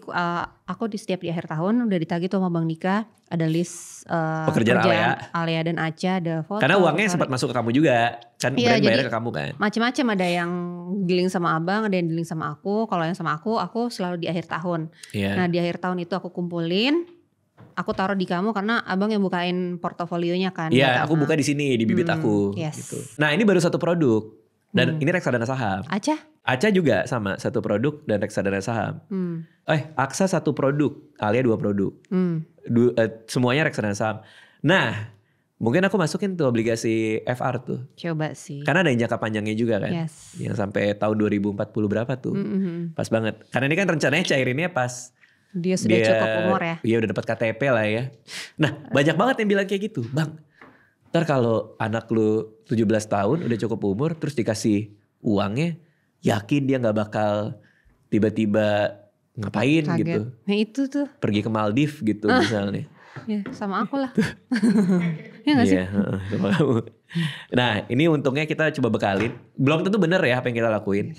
aku setiap di akhir tahun udah ditagih tuh sama Bang Nika, ada list pekerjaan Alia dan Aca, ada foto. Karena uangnya sempat masuk ke kamu juga, kan brand bayarnya ke kamu kan. Macam-macam, ada yang dealing sama abang, ada yang dealing sama aku. Kalau yang sama aku selalu di akhir tahun. Nah di akhir tahun itu aku kumpulin, aku taruh di kamu karena abang yang bukain portofolionya kan. Iya, aku buka di sini di bibit aku. Gitu. Nah ini baru satu produk. Dan ini reksadana saham. Aca juga sama satu produk dan reksadana saham. Aksa satu produk, Alia dua produk. Semuanya reksadana saham. Nah, mungkin aku masukin tuh obligasi FR tuh. Coba sih. Karena ada yang jangka panjangnya juga kan. Yang sampai tahun 2040 berapa tuh. Pas banget. Karena ini kan rencananya cairinnya pas dia sudah cukup umur ya. Iya udah dapat KTP lah ya. Nah, banyak banget yang bilang kayak gitu, Bang. Ntar kalau anak lu 17 tahun udah cukup umur terus dikasih uangnya, yakin dia gak bakal tiba-tiba ngapain kaget. Gitu. Nah itu tuh. Pergi ke Maldives gitu misalnya. Ya sama aku lah. Ya gak sih? Sama kamu. Nah ini untungnya kita coba bekalin. Belum tentu bener ya apa yang kita lakuin.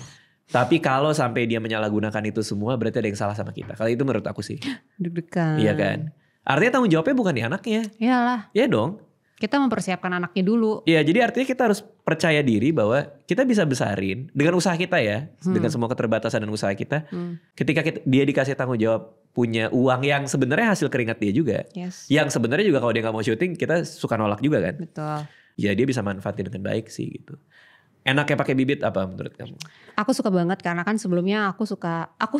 Tapi kalau sampai dia menyalahgunakan itu semua berarti ada yang salah sama kita. Kalau itu menurut aku sih. Deg-degan. Iya kan. Artinya tanggung jawabnya bukan di anaknya. Iyalah. Iya dong. Kita mempersiapkan anaknya dulu. Iya, jadi artinya kita harus percaya diri bahwa kita bisa besarin dengan usaha kita ya. Dengan semua keterbatasan dan usaha kita. Ketika dia dikasih tanggung jawab punya uang yang sebenarnya hasil keringat dia juga. Yes. Yang sebenarnya juga kalau dia gak mau syuting kita suka nolak juga kan. Betul. Ya dia bisa manfaatin dengan baik sih gitu. Enaknya pakai bibit apa menurut kamu? Aku suka banget karena kan sebelumnya aku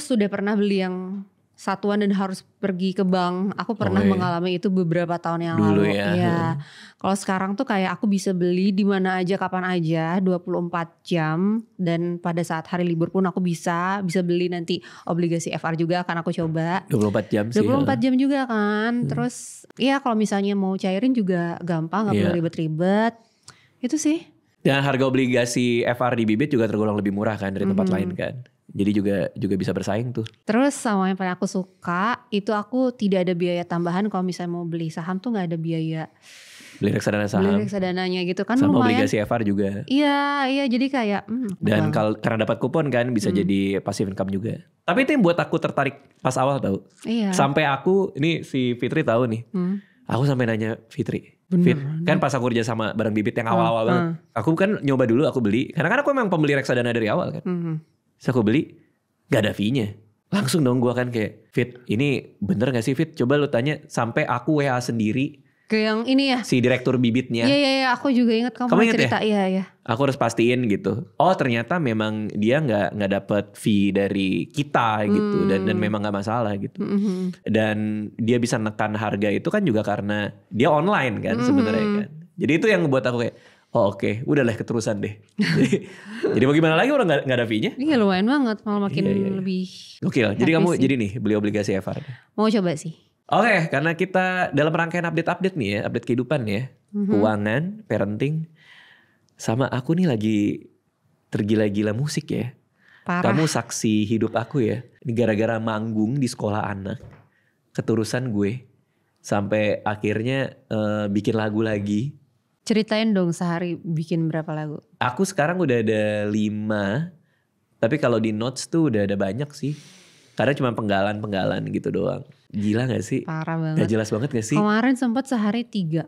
sudah pernah beli yang satuan dan harus pergi ke bank. Aku pernah mengalami itu beberapa tahun yang dulu lalu. Ya. Iya. Kalau sekarang tuh kayak aku bisa beli di mana aja kapan aja 24 jam dan pada saat hari libur pun aku bisa beli nanti obligasi FR juga akan aku coba. 24 jam sih. 24 jam juga kan. Terus ya kalau misalnya mau cairin juga gampang, gak perlu ribet-ribet. Itu sih. Dan harga obligasi FR di bibit juga tergolong lebih murah kan dari tempat lain kan. Jadi juga bisa bersaing tuh. Terus sama yang paling aku suka itu aku tidak ada biaya tambahan kalau misalnya mau beli saham tuh gak ada biaya. Beli reksadana saham. Beli reksadananya gitu kan sama lumayan. obligasi FR juga. Iya jadi kayak. Dan karena dapat kupon kan bisa jadi passive income juga. Tapi itu yang buat aku tertarik pas awal tau. Iya. Sampai aku, ini si Fitri tahu nih. Aku sampai nanya Fitri. Fit, kan pas aku kerja sama bareng bibit yang awal-awal banget. Aku kan nyoba dulu aku beli. Karena kan aku memang pembeli reksadana dari awal kan. Terus aku beli gak ada fee-nya. Langsung dong gue kan kayak Fit ini bener gak sih Fit? Coba lu tanya sampai aku WA sendiri. Ke yang ini ya? Si direktur bibitnya. Iya aku juga ingat kamu cerita. Iya. Aku harus pastiin gitu. Oh ternyata memang dia gak dapet fee dari kita gitu. Dan memang gak masalah gitu. Dan dia bisa nekan harga itu kan juga karena dia online kan sebenarnya kan. Jadi itu yang buat aku kayak oh oke, udahlah keterusan deh. Jadi mau gimana lagi orang gak ada fee-nya? Iya lumayan banget, malah makin lebih. Oke lah, jadi kamu jadi nih beli obligasi FR. Mau coba sih. Oke, karena kita dalam rangkaian update nih ya, update kehidupan ya. Keuangan, parenting. Sama aku nih lagi tergila-gila musik ya. Parah. Kamu saksi hidup aku ya. Ini gara-gara manggung di sekolah anak. Keterusan gue. Sampai akhirnya bikin lagu lagi. Ceritain dong sehari bikin berapa lagu? Aku sekarang udah ada 5. Tapi kalau di notes tuh udah ada banyak sih. Karena cuma penggalan gitu doang. Gila gak sih? Parah banget. Gak jelas banget gak sih? Kemarin sempat sehari 3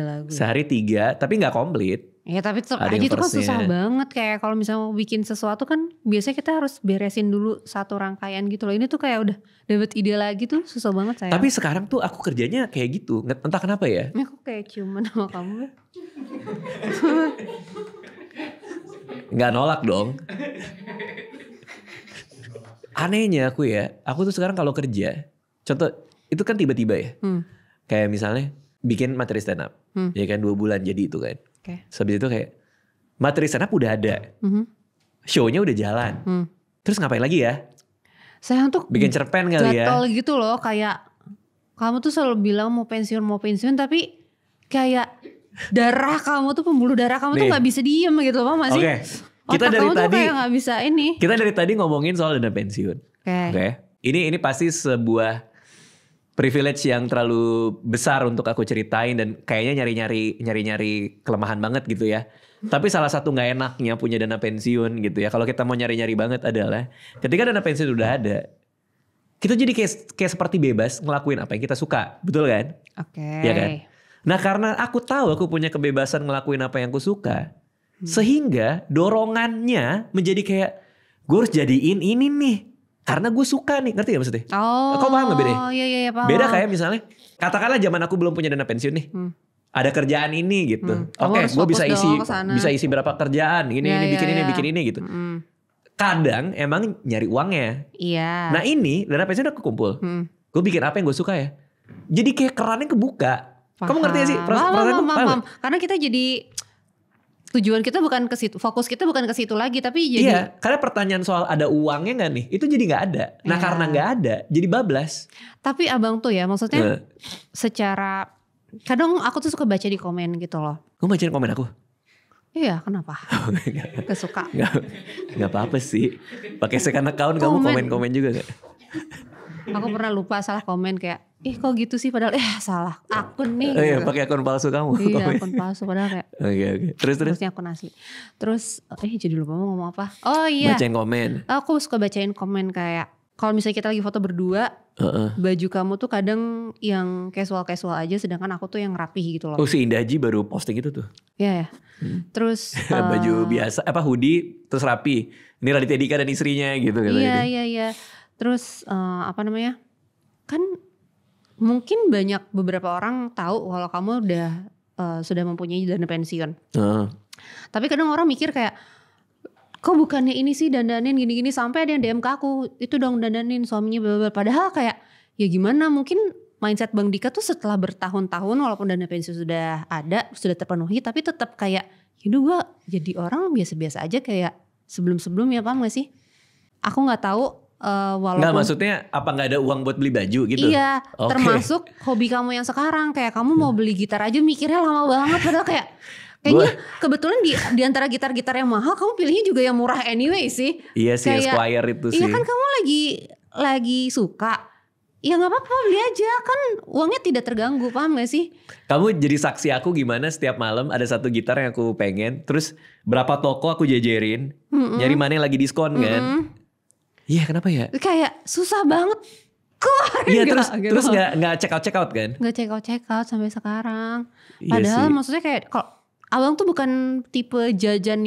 lagu. Sehari 3 tapi gak komplit. Ya tapi tetap aja itu kan susah banget. Kayak kalau misalnya mau bikin sesuatu kan biasanya kita harus beresin dulu satu rangkaian gitu loh. Ini tuh kayak udah dapet ide lagi tuh susah banget saya. Tapi sekarang tuh aku kerjanya kayak gitu. Entah kenapa ya. Ini aku kayak ciuman sama kamu. Gak nolak dong. Anehnya aku tuh sekarang kalau kerja. Contoh itu kan tiba-tiba ya. Kayak misalnya bikin materi stand up. Ya kan 2 bulan jadi itu kan. Habis itu kayak materi stand up udah ada. Show-nya udah jalan. Terus ngapain lagi ya? Sayang tuh bikin cerpen kali ya. Gatel gitu loh kayak kamu tuh selalu bilang mau pensiun tapi kayak darah kamu tuh pembuluh darah kamu tuh gak bisa diem gitu loh masih. Oke. Kita dari kamu tadi tuh kayak gak bisa ini. Kita dari tadi ngomongin soal dana pensiun. Oke. Ini pasti sebuah privilege yang terlalu besar untuk aku ceritain dan kayaknya nyari-nyari kelemahan banget gitu ya. Tapi salah satu gak enaknya punya dana pensiun gitu ya. Kalau kita mau nyari-nyari banget adalah ketika dana pensiun udah ada, kita jadi kayak seperti bebas ngelakuin apa yang kita suka. Betul kan? Oke. Ya kan? Nah karena aku tahu aku punya kebebasan ngelakuin apa yang aku suka. Sehingga dorongannya menjadi kayak gue harus jadiin ini nih. Karena gue suka nih, ngerti gak maksudnya? Oh, kau paham gak bedanya? Iya paham. Beda kayak misalnya, katakanlah zaman aku belum punya dana pensiun nih. Ada kerjaan ini gitu. Oke, gue bisa isi berapa kerjaan, bikin ini gitu. Kadang emang nyari uangnya. Iya. Nah ini dana pensiun udah kekumpul. Gue bikin apa yang gue suka ya. Jadi kayak kerannya kebuka. Paham. Kamu ngerti gak sih? Paham. Karena kita jadi tujuan kita bukan ke situ, fokus kita bukan ke situ lagi, tapi jadi. Iya, karena pertanyaan soal ada uangnya nggak nih, itu jadi nggak ada. Nah karena nggak ada, jadi bablas. Tapi abang tuh ya, maksudnya secara kadang aku tuh suka baca di komen gitu loh. Kamu bacain komen aku? Iya, kenapa? Kesuka. Nggak apa-apa sih. Pakai second account kamu komen-komen juga nggak? Aku pernah lupa salah komen kayak kok gitu sih, padahal salah akun nih. Iya, gitu. pakai akun palsu kamu. Iya, akun palsu padahal kayak Oke. Terus. harusnya akun asli. Terus jadi lupa mau ngomong apa. Oh iya, Bacain komen. aku suka bacain komen kayak kalau misalnya kita lagi foto berdua, baju kamu tuh kadang yang casual aja, sedangkan aku tuh yang rapih gitu loh. Oh, si Indah Haji baru posting itu tuh. Iya. Terus Baju biasa, hoodie terus rapi. Ini Raditya Dika dan istrinya gitu katanya. Iya. Terus apa namanya? Kan mungkin beberapa orang tahu kalau kamu udah sudah mempunyai dana pensiun. Tapi kadang orang mikir kayak, kok bukannya ini sih dandanin gini-gini, sampai ada yang DM ke aku, itu dong dandanin suaminya bla-bla. Padahal kayak ya gimana, mungkin mindset Bang Dika tuh setelah bertahun-tahun walaupun dana pensiun sudah ada, sudah terpenuhi, tapi tetap kayak yaudah gue jadi orang biasa-biasa aja kayak sebelum-sebelumnya, paham gak sih? Aku gak tahu walaupun. Nggak, maksudnya apa gak ada uang buat beli baju gitu? Iya, termasuk hobi kamu yang sekarang, kayak kamu mau beli gitar aja mikirnya lama banget, padahal kayaknya kebetulan di antara gitar-gitar yang mahal kamu pilihnya juga yang murah anyway sih. Iya sih, kayak Squire itu sih. Iya kan, kamu lagi suka, ya nggak apa-apa beli aja, kan uangnya tidak terganggu, paham gak sih? Kamu jadi saksi aku gimana setiap malam ada satu gitar yang aku pengen, terus berapa toko aku jajarin, nyari mana yang lagi diskon kan? Iya, kenapa ya? Kayak susah banget. Iya, terus nggak check out kan? Nggak check out sampai sekarang. Padahal maksudnya kayak kalau abang tuh bukan tipe jajan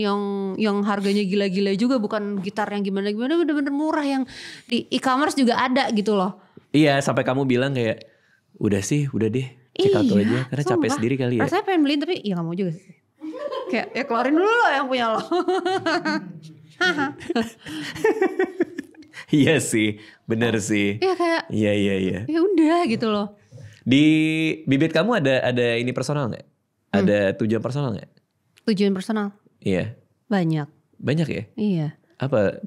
yang harganya gila-gila juga, bukan gitar yang gimana-gimana, bener-bener murah yang di e-commerce juga ada gitu loh. Iya, sampai kamu bilang kayak udah deh check out aja karena capek sendiri kali ya. Rasanya pengen beliin tapi ya gak mau juga sih. Kayak ya keluarin dulu loh yang punya lo. Iya sih, bener sih. Iya kayak. Iya. Ya udah gitu loh. Di bibit kamu ada ini personal nggak? Ada tujuan personal nggak? Tujuan personal? Iya. Banyak ya? Iya. Apa?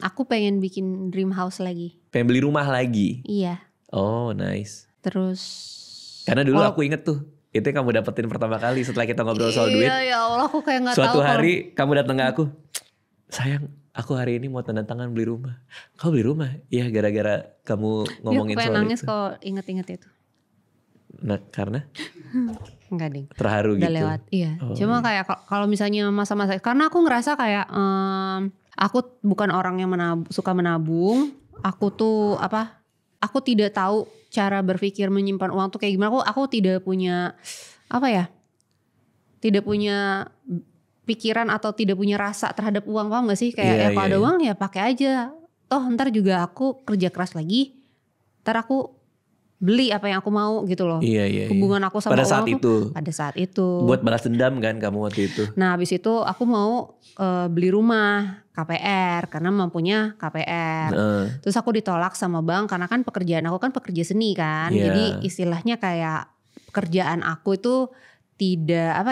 Aku pengen bikin dream house lagi. Pengen beli rumah lagi? Iya. Oh, nice. Terus. Karena dulu aku inget tuh, itu yang kamu dapetin pertama kali setelah kita ngobrol soal duit. Iya, ya Allah, aku kayak gak tahu. Suatu hari kamu datang ke aku, sayang, aku hari ini mau tanda tangan beli rumah. Kau beli rumah? Iya, gara-gara kamu ngomongin soal itu. Aku pengen nangis kalau inget-inget itu. Nah, karena? Enggak ding. Terharu udah gitu. Lewat. Iya. Cuma kayak kalau misalnya masa-masa, karena aku ngerasa kayak aku bukan orang yang suka menabung. Aku tuh aku tidak tahu cara berpikir menyimpan uang tuh kayak gimana. Aku tidak punya tidak punya pikiran atau tidak punya rasa terhadap uang, paham gak sih? Kayak kalau ada uang ya pakai aja. Toh ntar juga aku kerja keras lagi, ntar aku beli apa yang aku mau gitu loh. Iya. Hubungan aku sama pada uang saat itu. Pada saat itu. Buat balas dendam kan kamu waktu itu. Nah habis itu aku mau beli rumah KPR karena mampunya KPR. Terus aku ditolak sama bank karena kan pekerjaan aku kan pekerja seni kan. Jadi istilahnya kayak pekerjaan aku itu tidak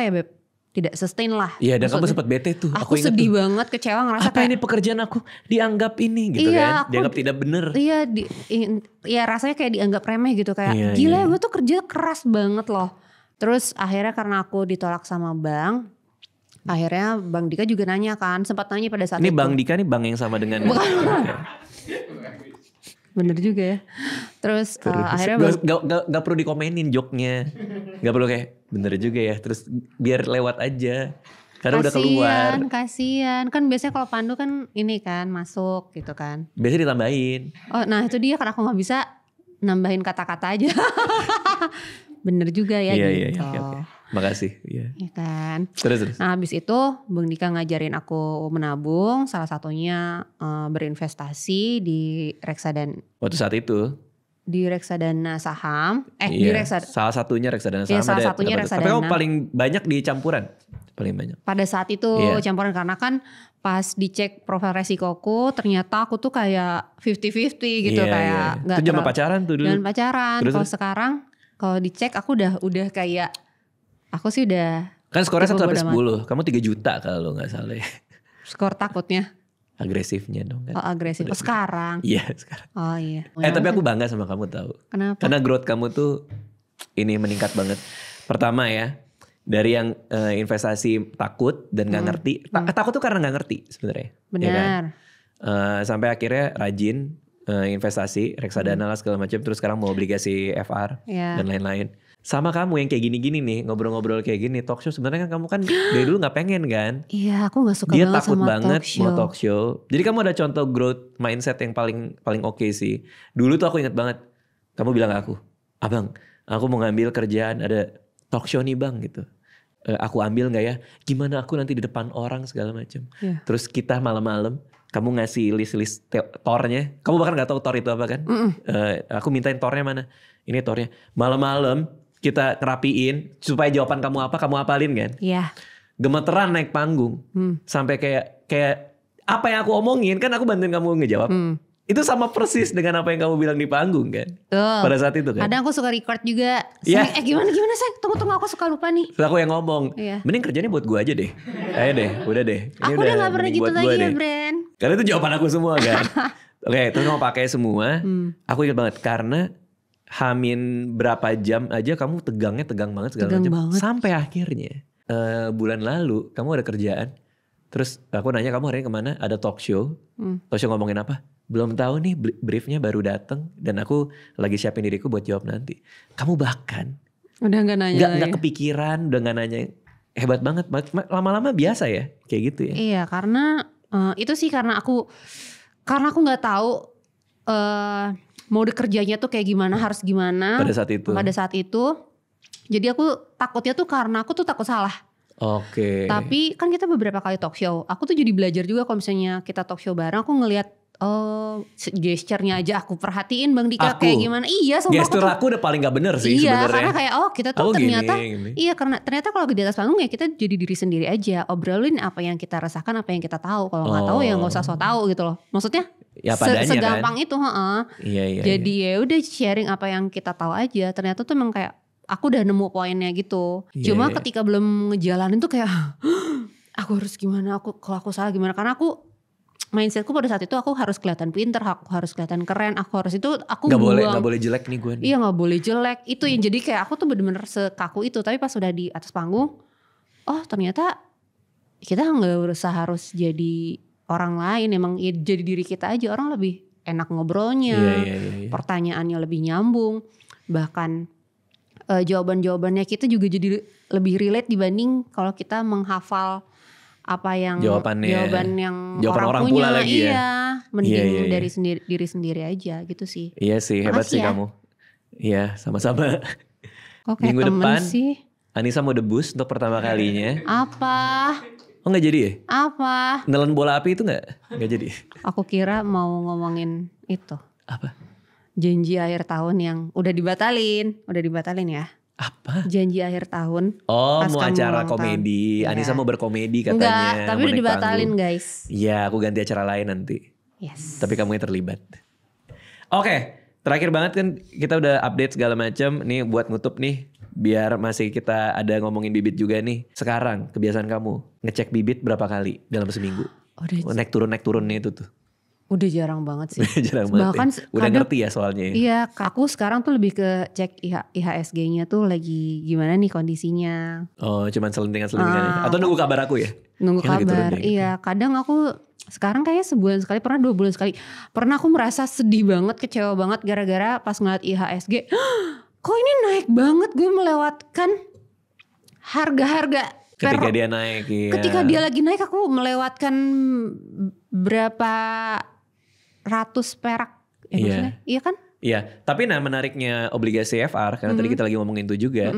tidak sustain lah. Iya, dan kamu sempat bete tuh. Aku sedih banget, kecewa, ngerasa apa ini pekerjaan aku dianggap ini gitu kan. Dianggap tidak bener. Iya, rasanya kayak dianggap remeh gitu. Kayak gila gue tuh kerja keras banget loh. Terus akhirnya karena aku ditolak sama bank, akhirnya Bang Dika juga nanya kan. Sempat nanya pada saat ini itu. Bang Dika nih bang yang sama dengan. Bener juga ya. Terus akhirnya gak perlu dikomenin joknya. Gak perlu kayak bener juga ya. Terus biar lewat aja. Karena udah keluar. Kasian. Kan biasanya kalau Pandu kan ini kan masuk gitu kan. Biasanya ditambahin. Oh nah itu dia, karena aku gak bisa nambahin kata-kata aja. Bener juga ya gitu. Iya. Makasih. Iya kan. Terus. Nah habis itu Bang Dika ngajarin aku menabung. Salah satunya berinvestasi di reksadana. Waktu saat itu? Di reksadana saham. Salah satunya reksadana saham. Salah satunya reksadana. Tapi kamu paling banyak di campuran? Paling banyak. Pada saat itu campuran, karena kan pas dicek profil resikoku ternyata aku tuh kayak 50-50 gitu. Kayak itu zaman pacaran tuh dulu. Zaman pacaran. Kalau sekarang kalau dicek aku udah kayak, aku sih udah. Kan skornya 1-10. Kamu 3 juta kalau gak salah. Skor takutnya. Agresifnya dong kan. Oh agresif. Oh sekarang. Iya sekarang. Oh iya. Tapi aku bangga sama kamu tahu. Kenapa? Karena growth kamu tuh ini meningkat banget. Pertama ya, dari yang investasi takut dan gak ngerti. Takut tuh karena gak ngerti sebenarnya. Benar. Ya kan? Sampai akhirnya rajin. investasi, reksadana lah segala macam. Terus sekarang mau obligasi FR Iya. dan lain-lain. Sama kamu yang kayak gini-gini nih, ngobrol-ngobrol kayak gini, talk show sebenarnya kan kamu kan dari dulu nggak pengen kan? Iya, aku nggak suka Dia banget takut sama banget talk show. mau talk show. Jadi kamu ada contoh growth mindset yang paling oke sih. Dulu tuh aku inget banget, kamu bilang ke aku, abang, aku mau ngambil kerjaan ada talk show nih bang gitu. Aku ambil nggak ya? Gimana aku nanti di depan orang segala macam. Iya. Terus kita malam-malam, kamu ngasih list tornya. Kamu bahkan nggak tahu tor itu apa kan? Aku mintain tornya mana? Ini tornya. Malam-malam kita ngerapiin supaya jawaban kamu apa, kamu apalin kan? Iya. Gemeteran naik panggung. Sampai kayak apa yang aku omongin kan aku bantuin kamu ngejawab. Itu sama persis dengan apa yang kamu bilang di panggung kan? Tuh. Pada saat itu kan? Kadang aku suka record juga. Iya. Gimana say? Tunggu aku suka lupa nih. Terus aku yang ngomong, Iya. mending kerjanya buat gue aja deh. Ayo deh, udah deh. Ini Aku udah gak pernah mending gitu buat gua lagi ya deh. Bren. Karena itu jawaban aku semua kan. Oke, terus kamu pakai semua. Aku ingat banget karena Hamin berapa jam aja kamu tegang banget segala Tegang macam. banget. Sampai akhirnya bulan lalu kamu ada kerjaan. Terus aku nanya kamu hari ini kemana? Ada talk show. Talk show ngomongin apa? Belum tahu nih, briefnya baru datang dan aku lagi siapin diriku buat jawab nanti. Kamu bahkan Udah gak nanya nggak kepikiran, udah nggak nanya. Hebat banget. Lama-lama biasa ya kayak gitu ya. Iya, karena itu sih karena aku nggak tahu mode kerjanya tuh kayak gimana, harus gimana Pada saat itu. Jadi aku takutnya tuh karena aku tuh takut salah. Oke. Tapi kan kita beberapa kali talk show. Aku tuh jadi belajar juga kalau misalnya kita talk show bareng, aku ngelihat gesturnya aja aku perhatiin Bang Dika kayak gimana. Iya, sama gestur aku udah paling gak bener sih iya, sebenarnya. karena kayak kita tuh Aku ternyata gini. iya, karena ternyata kalau di atas panggung ya kita jadi diri sendiri aja, obrolin apa yang kita rasakan, apa yang kita tahu. Kalau nggak tahu ya nggak usah so tahu gitu loh. Maksudnya ya padanya segampang kan? itu, Iya. Jadi ya udah sharing apa yang kita tahu aja. Ternyata tuh emang kayak aku udah nemu poinnya gitu. Iya, Cuma iya. ketika belum ngejalanin tuh kayak aku harus gimana? Kalau aku salah gimana? Karena aku mindsetku pada saat itu aku harus kelihatan pinter, aku harus kelihatan keren, aku Gak boleh jelek nih gue nih. Iya, nggak boleh jelek. Itu yang jadi kayak aku tuh bener-bener sekaku itu. Tapi pas udah di atas panggung, ternyata kita nggak usah harus jadi orang lain. Emang ya jadi diri kita aja. Orang lebih enak ngobrolnya, Iya. pertanyaannya lebih nyambung, bahkan jawaban-jawabannya kita juga jadi lebih relate dibanding kalau kita menghafal apa yang jawaban orang punya. Pula lagi iya, mending Iya. dari diri sendiri aja gitu sih. Iya sih, hebat Makasih sih ya. kamu. Iya, sama-sama. Kok kayak Minggu temen depan sih? Anissa mau debus untuk pertama kalinya. Apa? Oh gak jadi ya? Apa? Nelen bola api itu gak jadi? Aku kira mau ngomongin itu. Apa? Janji akhir tahun yang udah dibatalin ya. Apa? Janji akhir tahun. Oh, pas mau kamu acara ulang komedi. tahun. Anissa Iya. mau berkomedi katanya. Enggak, tapi mau udah naik dibatalin panggung. guys. Iya, aku ganti acara lain nanti. Yes. Tapi kamu yang terlibat. Oke, terakhir banget kan kita udah update segala macam. Nih buat nutup nih, biar masih kita ada ngomongin bibit juga nih. Sekarang kebiasaan kamu ngecek bibit berapa kali dalam seminggu? Naik turun nih itu tuh. Udah jarang banget sih. Jarang banget. Bahkan ya. Udah ngerti ya soalnya. Iya, aku sekarang tuh lebih ke cek IHSG-nya tuh lagi gimana nih kondisinya. Oh, cuman selentingan. Atau nunggu kabar aku ya? Nunggu Yang lagi turun kabar. ya, gitu. Iya, kadang aku sekarang kayaknya sebulan sekali, pernah 2 bulan sekali. Pernah aku merasa sedih banget, kecewa banget gara-gara pas ngeliat IHSG, kok ini naik banget, gue melewatkan harga-harga. Ketika dia naik, iya. Ketika dia lagi naik, aku melewatkan berapa ratus perak. Iya. Iya kan? Iya, tapi menariknya obligasi FR karena tadi kita lagi ngomongin itu juga.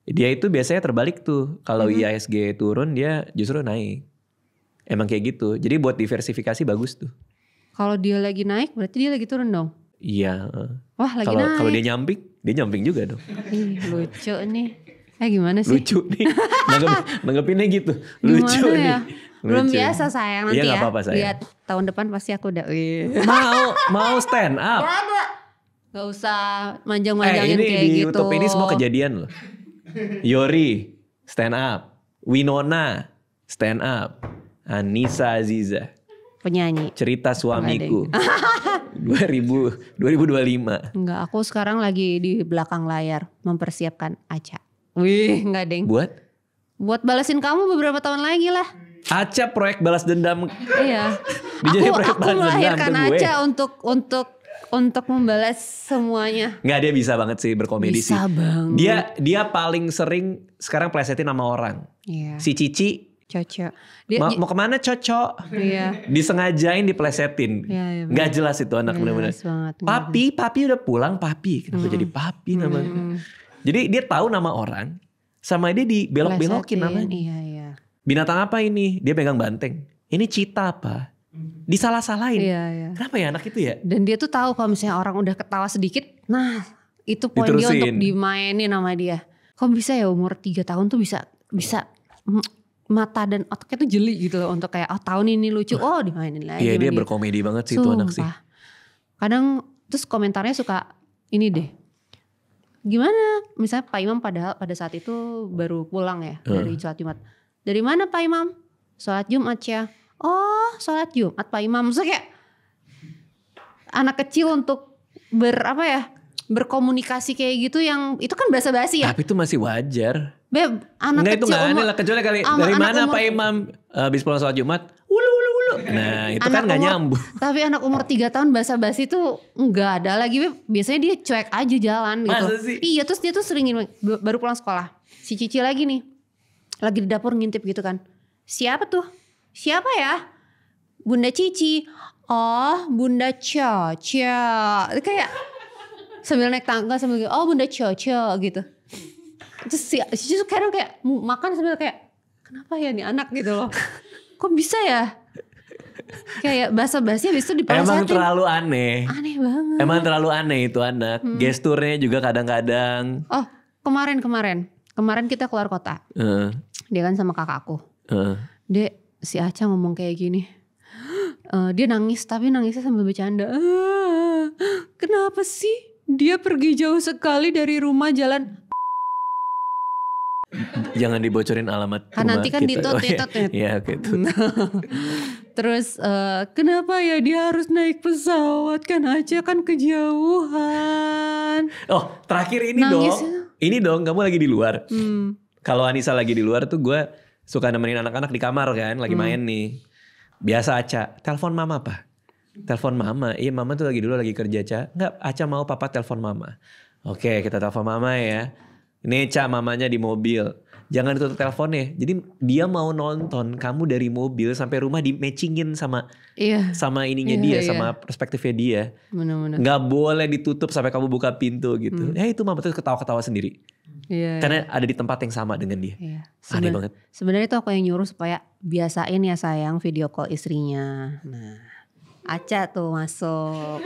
Dia itu biasanya terbalik tuh. Kalau IHSG turun dia justru naik. Emang kayak gitu. Jadi buat diversifikasi bagus tuh. Kalau dia lagi naik berarti dia lagi turun dong. Iya. Wah, lagi naik. Kalau dia nyamping juga dong. Ih, lucu nih. Gimana sih? Lucu nih. Nanggepinnya gitu. Lucu Gimana nih. ya? Belum Lucu. biasa sayang, nanti Iya, nggak ya. apa-apa, sayang. Lihat tahun depan pasti aku udah. Mau stand up. Gak usah manjang-manjangin ini kayak di gitu. YouTube ini semua kejadian loh. Yori stand up, Winona stand up, Anissa Aziza Penyanyi. cerita suamiku 2025. Enggak, aku sekarang lagi di belakang layar mempersiapkan Aca. Wih, enggak deng. Buat balesin kamu beberapa tahun lagi lah. Aca proyek balas dendam. Iya. Dijadiin proyek Aku balas dendam melahirkan ke gue. Aca untuk untuk membalas semuanya. Nggak, dia bisa banget sih berkomedi sih. Bisa banget. Dia paling sering sekarang plesetin nama orang. Iya. Si Cici Cocok. mau kemana cocok? Iya. Disengajain diplesetin. Iya, Nggak jelas itu anak bener-bener. Papi udah pulang papi. Kenapa jadi papi namanya? Jadi dia tahu nama orang, sama dia dibelok-belokin namanya. Iya. Binatang apa ini? Dia pegang banteng. Ini cita apa? Disalah-salahin. Iya. Kenapa ya anak itu ya? Dan dia tuh tahu kalau misalnya orang udah ketawa sedikit, nah itu poin dia untuk dimainin sama dia. Kok bisa ya umur 3 tahun tuh bisa mata dan otaknya tuh jeli gitu loh untuk kayak tahun ini lucu, dimainin lagi. Iya, dia berkomedi banget sih itu anak sih. Kadang terus komentarnya suka ini deh. Gimana misalnya Pak Imam pada saat itu baru pulang ya dari sholat Jumat. Dari mana Pak Imam? Sholat Jumat ya. Oh, sholat Jumat Pak Imam. Maksudnya kayak anak kecil untuk berkomunikasi kayak gitu, yang itu kan basa-basi ya. Tapi itu masih wajar. Beb, anak Enggak, kecil itu gak aneh lah, kecuali kali dari mana Pak Imam habis pulang sholat Jumat. Nah itu kan gak nyambung. Tapi anak umur 3 tahun basa-basi tuh gak ada lagi, Beb. Biasanya dia cuek aja jalan gitu. Masa sih? Iya, terus dia tuh sering baru pulang sekolah. Si Cici lagi nih, lagi di dapur ngintip gitu kan. Siapa tuh? Siapa ya? Bunda Cici. Oh, Bunda Caca. Kayak sambil naik tangga sambil Bunda Caca gitu. Terus si Cici tuh kadang kayak makan sambil kayak, kenapa ya nih anak gitu loh. Kok bisa ya? Kayak basa-basi habis itu dipelesetin. Emang terlalu aneh. Aneh banget. Emang terlalu aneh itu anak. Gesturnya juga kadang-kadang. Oh, kemarin kita keluar kota. Dia kan sama kakakku. Dek, si Aca ngomong kayak gini. Dia nangis, tapi nangisnya sambil bercanda. Kenapa sih dia pergi jauh sekali dari rumah, jalan. Jangan dibocorin alamat kan rumah nanti kan kita. ditot. Iya gitu. Terus kenapa ya dia harus naik pesawat, kan aja kan kejauhan. Oh, terakhir ini nangis. Ini dong kamu lagi di luar. Kalau Anissa lagi di luar tuh gue suka nemenin anak-anak di kamar kan, lagi main nih. Biasa Aca, telepon mama apa? Telepon mama. Iya, mama tuh lagi kerja, Ca. Enggak, Aca mau papa telepon mama. Oke, kita telepon mama ya. Nih Ca, mamanya di mobil. Jangan ditutup teleponnya. Jadi dia mau nonton kamu dari mobil sampai rumah, di matchingin sama ininya dia, sama perspektifnya dia. Bener-bener. Nggak boleh ditutup sampai kamu buka pintu gitu. Ya itu mama tuh ketawa-ketawa sendiri. Karena ada di tempat yang sama dengan dia. Aneh banget. Sebenarnya itu aku yang nyuruh supaya biasain ya sayang video call istrinya. Nah, Aca tuh masuk.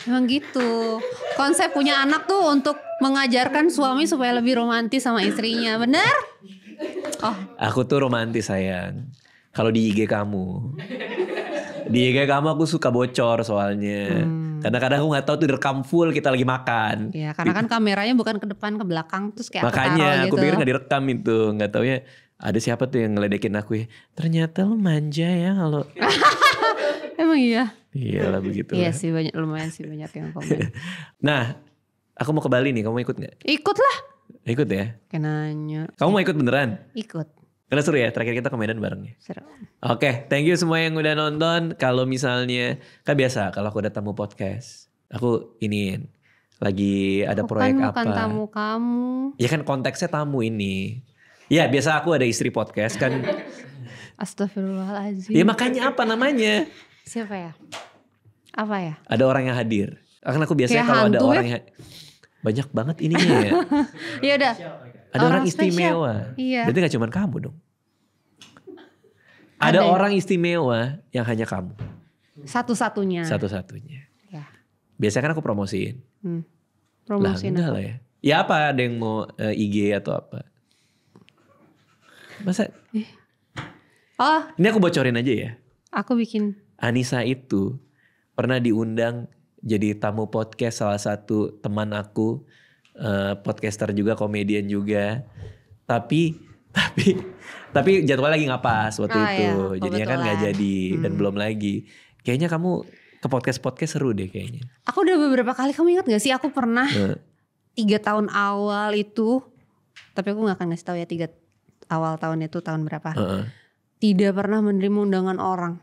Emang gitu. Konsep punya anak tuh untuk mengajarkan suami supaya lebih romantis sama istrinya. Bener? Oh. Aku tuh romantis sayang. Kalau di IG kamu. Di IG kamu aku suka bocor soalnya. Kadang-kadang aku gak tahu tuh direkam full kita lagi makan. Iya, karena kan kameranya bukan ke depan, ke belakang. Terus kayak makanya aku gitu. pikir gak direkam itu. Gak taunya ada siapa tuh yang ngeledekin aku ya. Ternyata lu manja ya kalau... Emang iya? Iyalah begitu. Iya sih, lumayan sih banyak yang komen. Nah, aku mau ke Bali nih, kamu mau ikut gak? Ikut lah. Ikut ya? Kayak nanya. Kamu mau ikut beneran? Ikut. Karena seru ya, terakhir kita ke Medan bareng ya. Seru. Oke, thank you semua yang udah nonton. Kalau misalnya, kan biasa kalau aku ada tamu podcast, aku iniin. Lagi ada aku proyek kan apa. Bukan tamu kamu. Ya kan konteksnya tamu ini. Ya biasa aku ada istri podcast kan. Astagfirullahaladzim. Ya makanya apa namanya? Siapa ya? Apa ya? Ada orang yang hadir. Karena aku biasanya Kayak kalau ada hantu orang yang banyak banget ininya ya. Ya udah. Ada orang istimewa. Iya. Berarti gak cuma kamu dong. Ada orang istimewa yang hanya kamu. Satu-satunya. Satu-satunya. Ya. Biasanya kan aku promosiin. Promosiin lah, enggak lah ya. Ya apa, ada yang mau IG atau apa. Masa? Oh. Ini aku bocorin aja ya. Aku bikin. Anissa itu pernah diundang jadi tamu podcast salah satu teman aku. Podcaster juga, komedian juga. Tapi jadwal lagi gak pas waktu itu. Ya, jadinya kan gak jadi dan belum lagi. Kayaknya kamu ke podcast seru deh kayaknya. Aku udah beberapa kali, kamu ingat gak sih aku pernah 3 tahun awal itu. Tapi aku gak akan ngasih tahu ya 3 awal tahun itu tahun berapa. Tidak pernah menerima undangan orang.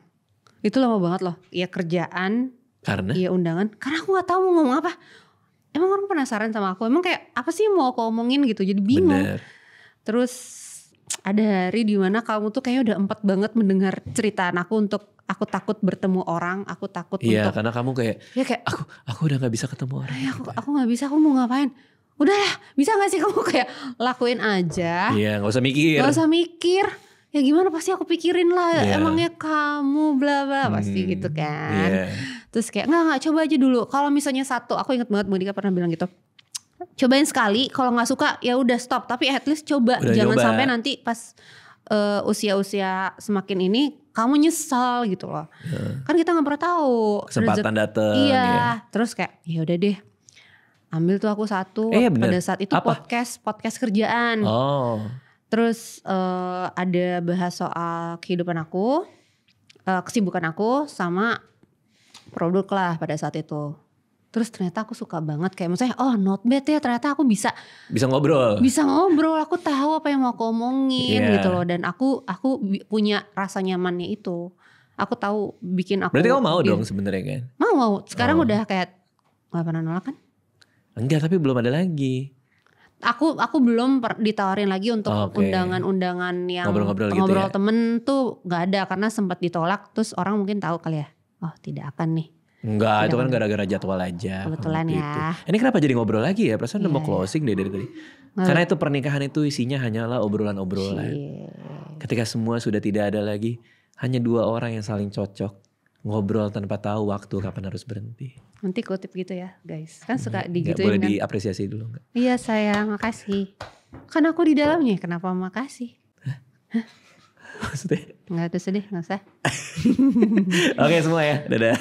Itu lama banget loh. Ya kerjaan. Karena? Iya undangan. Karena aku gak tahu mau ngomong apa. Emang orang penasaran sama aku. Emang kayak apa sih mau aku omongin gitu. Jadi bingung. Bener. Terus ada hari dimana kamu tuh kayaknya udah empat banget mendengar ceritaan aku untuk aku takut bertemu orang. Aku takut Iya, untuk. karena kamu kayak, Ya kayak aku udah gak bisa ketemu orang. aku gak bisa, aku mau ngapain. Udahlah bisa gak sih kamu kayak lakuin aja. Iya, gak usah mikir. Gak usah mikir. Ya gimana pasti aku pikirin lah. Iya. Emangnya kamu bla bla pasti gitu kan. Iya. Terus kayak nggak coba aja dulu. Kalau misalnya satu, aku inget banget Mbak Dika pernah bilang gitu. Cobain sekali, kalau nggak suka ya udah stop. Tapi at least coba. Udah Jangan nyoba. sampai nanti pas usia-usia semakin ini kamu nyesal gitu loh. Kan kita nggak pernah tahu. Kesempatan dateng. Iya. Ya. Terus kayak ya udah deh. Ambil tuh aku satu. Iya, bener. Pada saat itu Apa? podcast kerjaan. Oh. Terus ada bahas soal kehidupan aku, kesibukan aku sama produk lah pada saat itu. Terus ternyata aku suka banget kayak misalnya not bad ya, ternyata aku bisa ngobrol. aku tahu apa yang mau aku omongin Iya. gitu loh. Dan aku punya rasa nyamannya itu. Aku tahu bikin aku. Berarti kamu mau dong sebenarnya kan? Mau. Sekarang udah kayak gak pernah nolak kan? Enggak, tapi belum ada lagi. Aku belum ditawarin lagi untuk Oke. undangan yang Ngobrol-ngobrol gitu ngobrol ya? temen tuh nggak ada karena sempat ditolak. Terus orang mungkin tahu kali ya, oh tidak akan nih. Enggak, Tidak itu kan ada. gara-gara jadwal aja. Kebetulan waktu ya. itu. Ini kenapa jadi ngobrol lagi ya? Perasaan udah mau Iya. closing deh dari tadi. Karena itu pernikahan itu isinya hanyalah obrolan-obrolan. Cie. Ketika semua sudah tidak ada lagi, hanya dua orang yang saling cocok. Ngobrol tanpa tahu waktu kapan harus berhenti. Nanti kutip gitu ya guys, kan suka Nggak digituin boleh kan. diapresiasi dulu nggak? Iya sayang, makasih. Kan aku di dalamnya, kenapa makasih? Maksudnya? Nggak usah deh, nggak usah. Oke semua ya, dadah.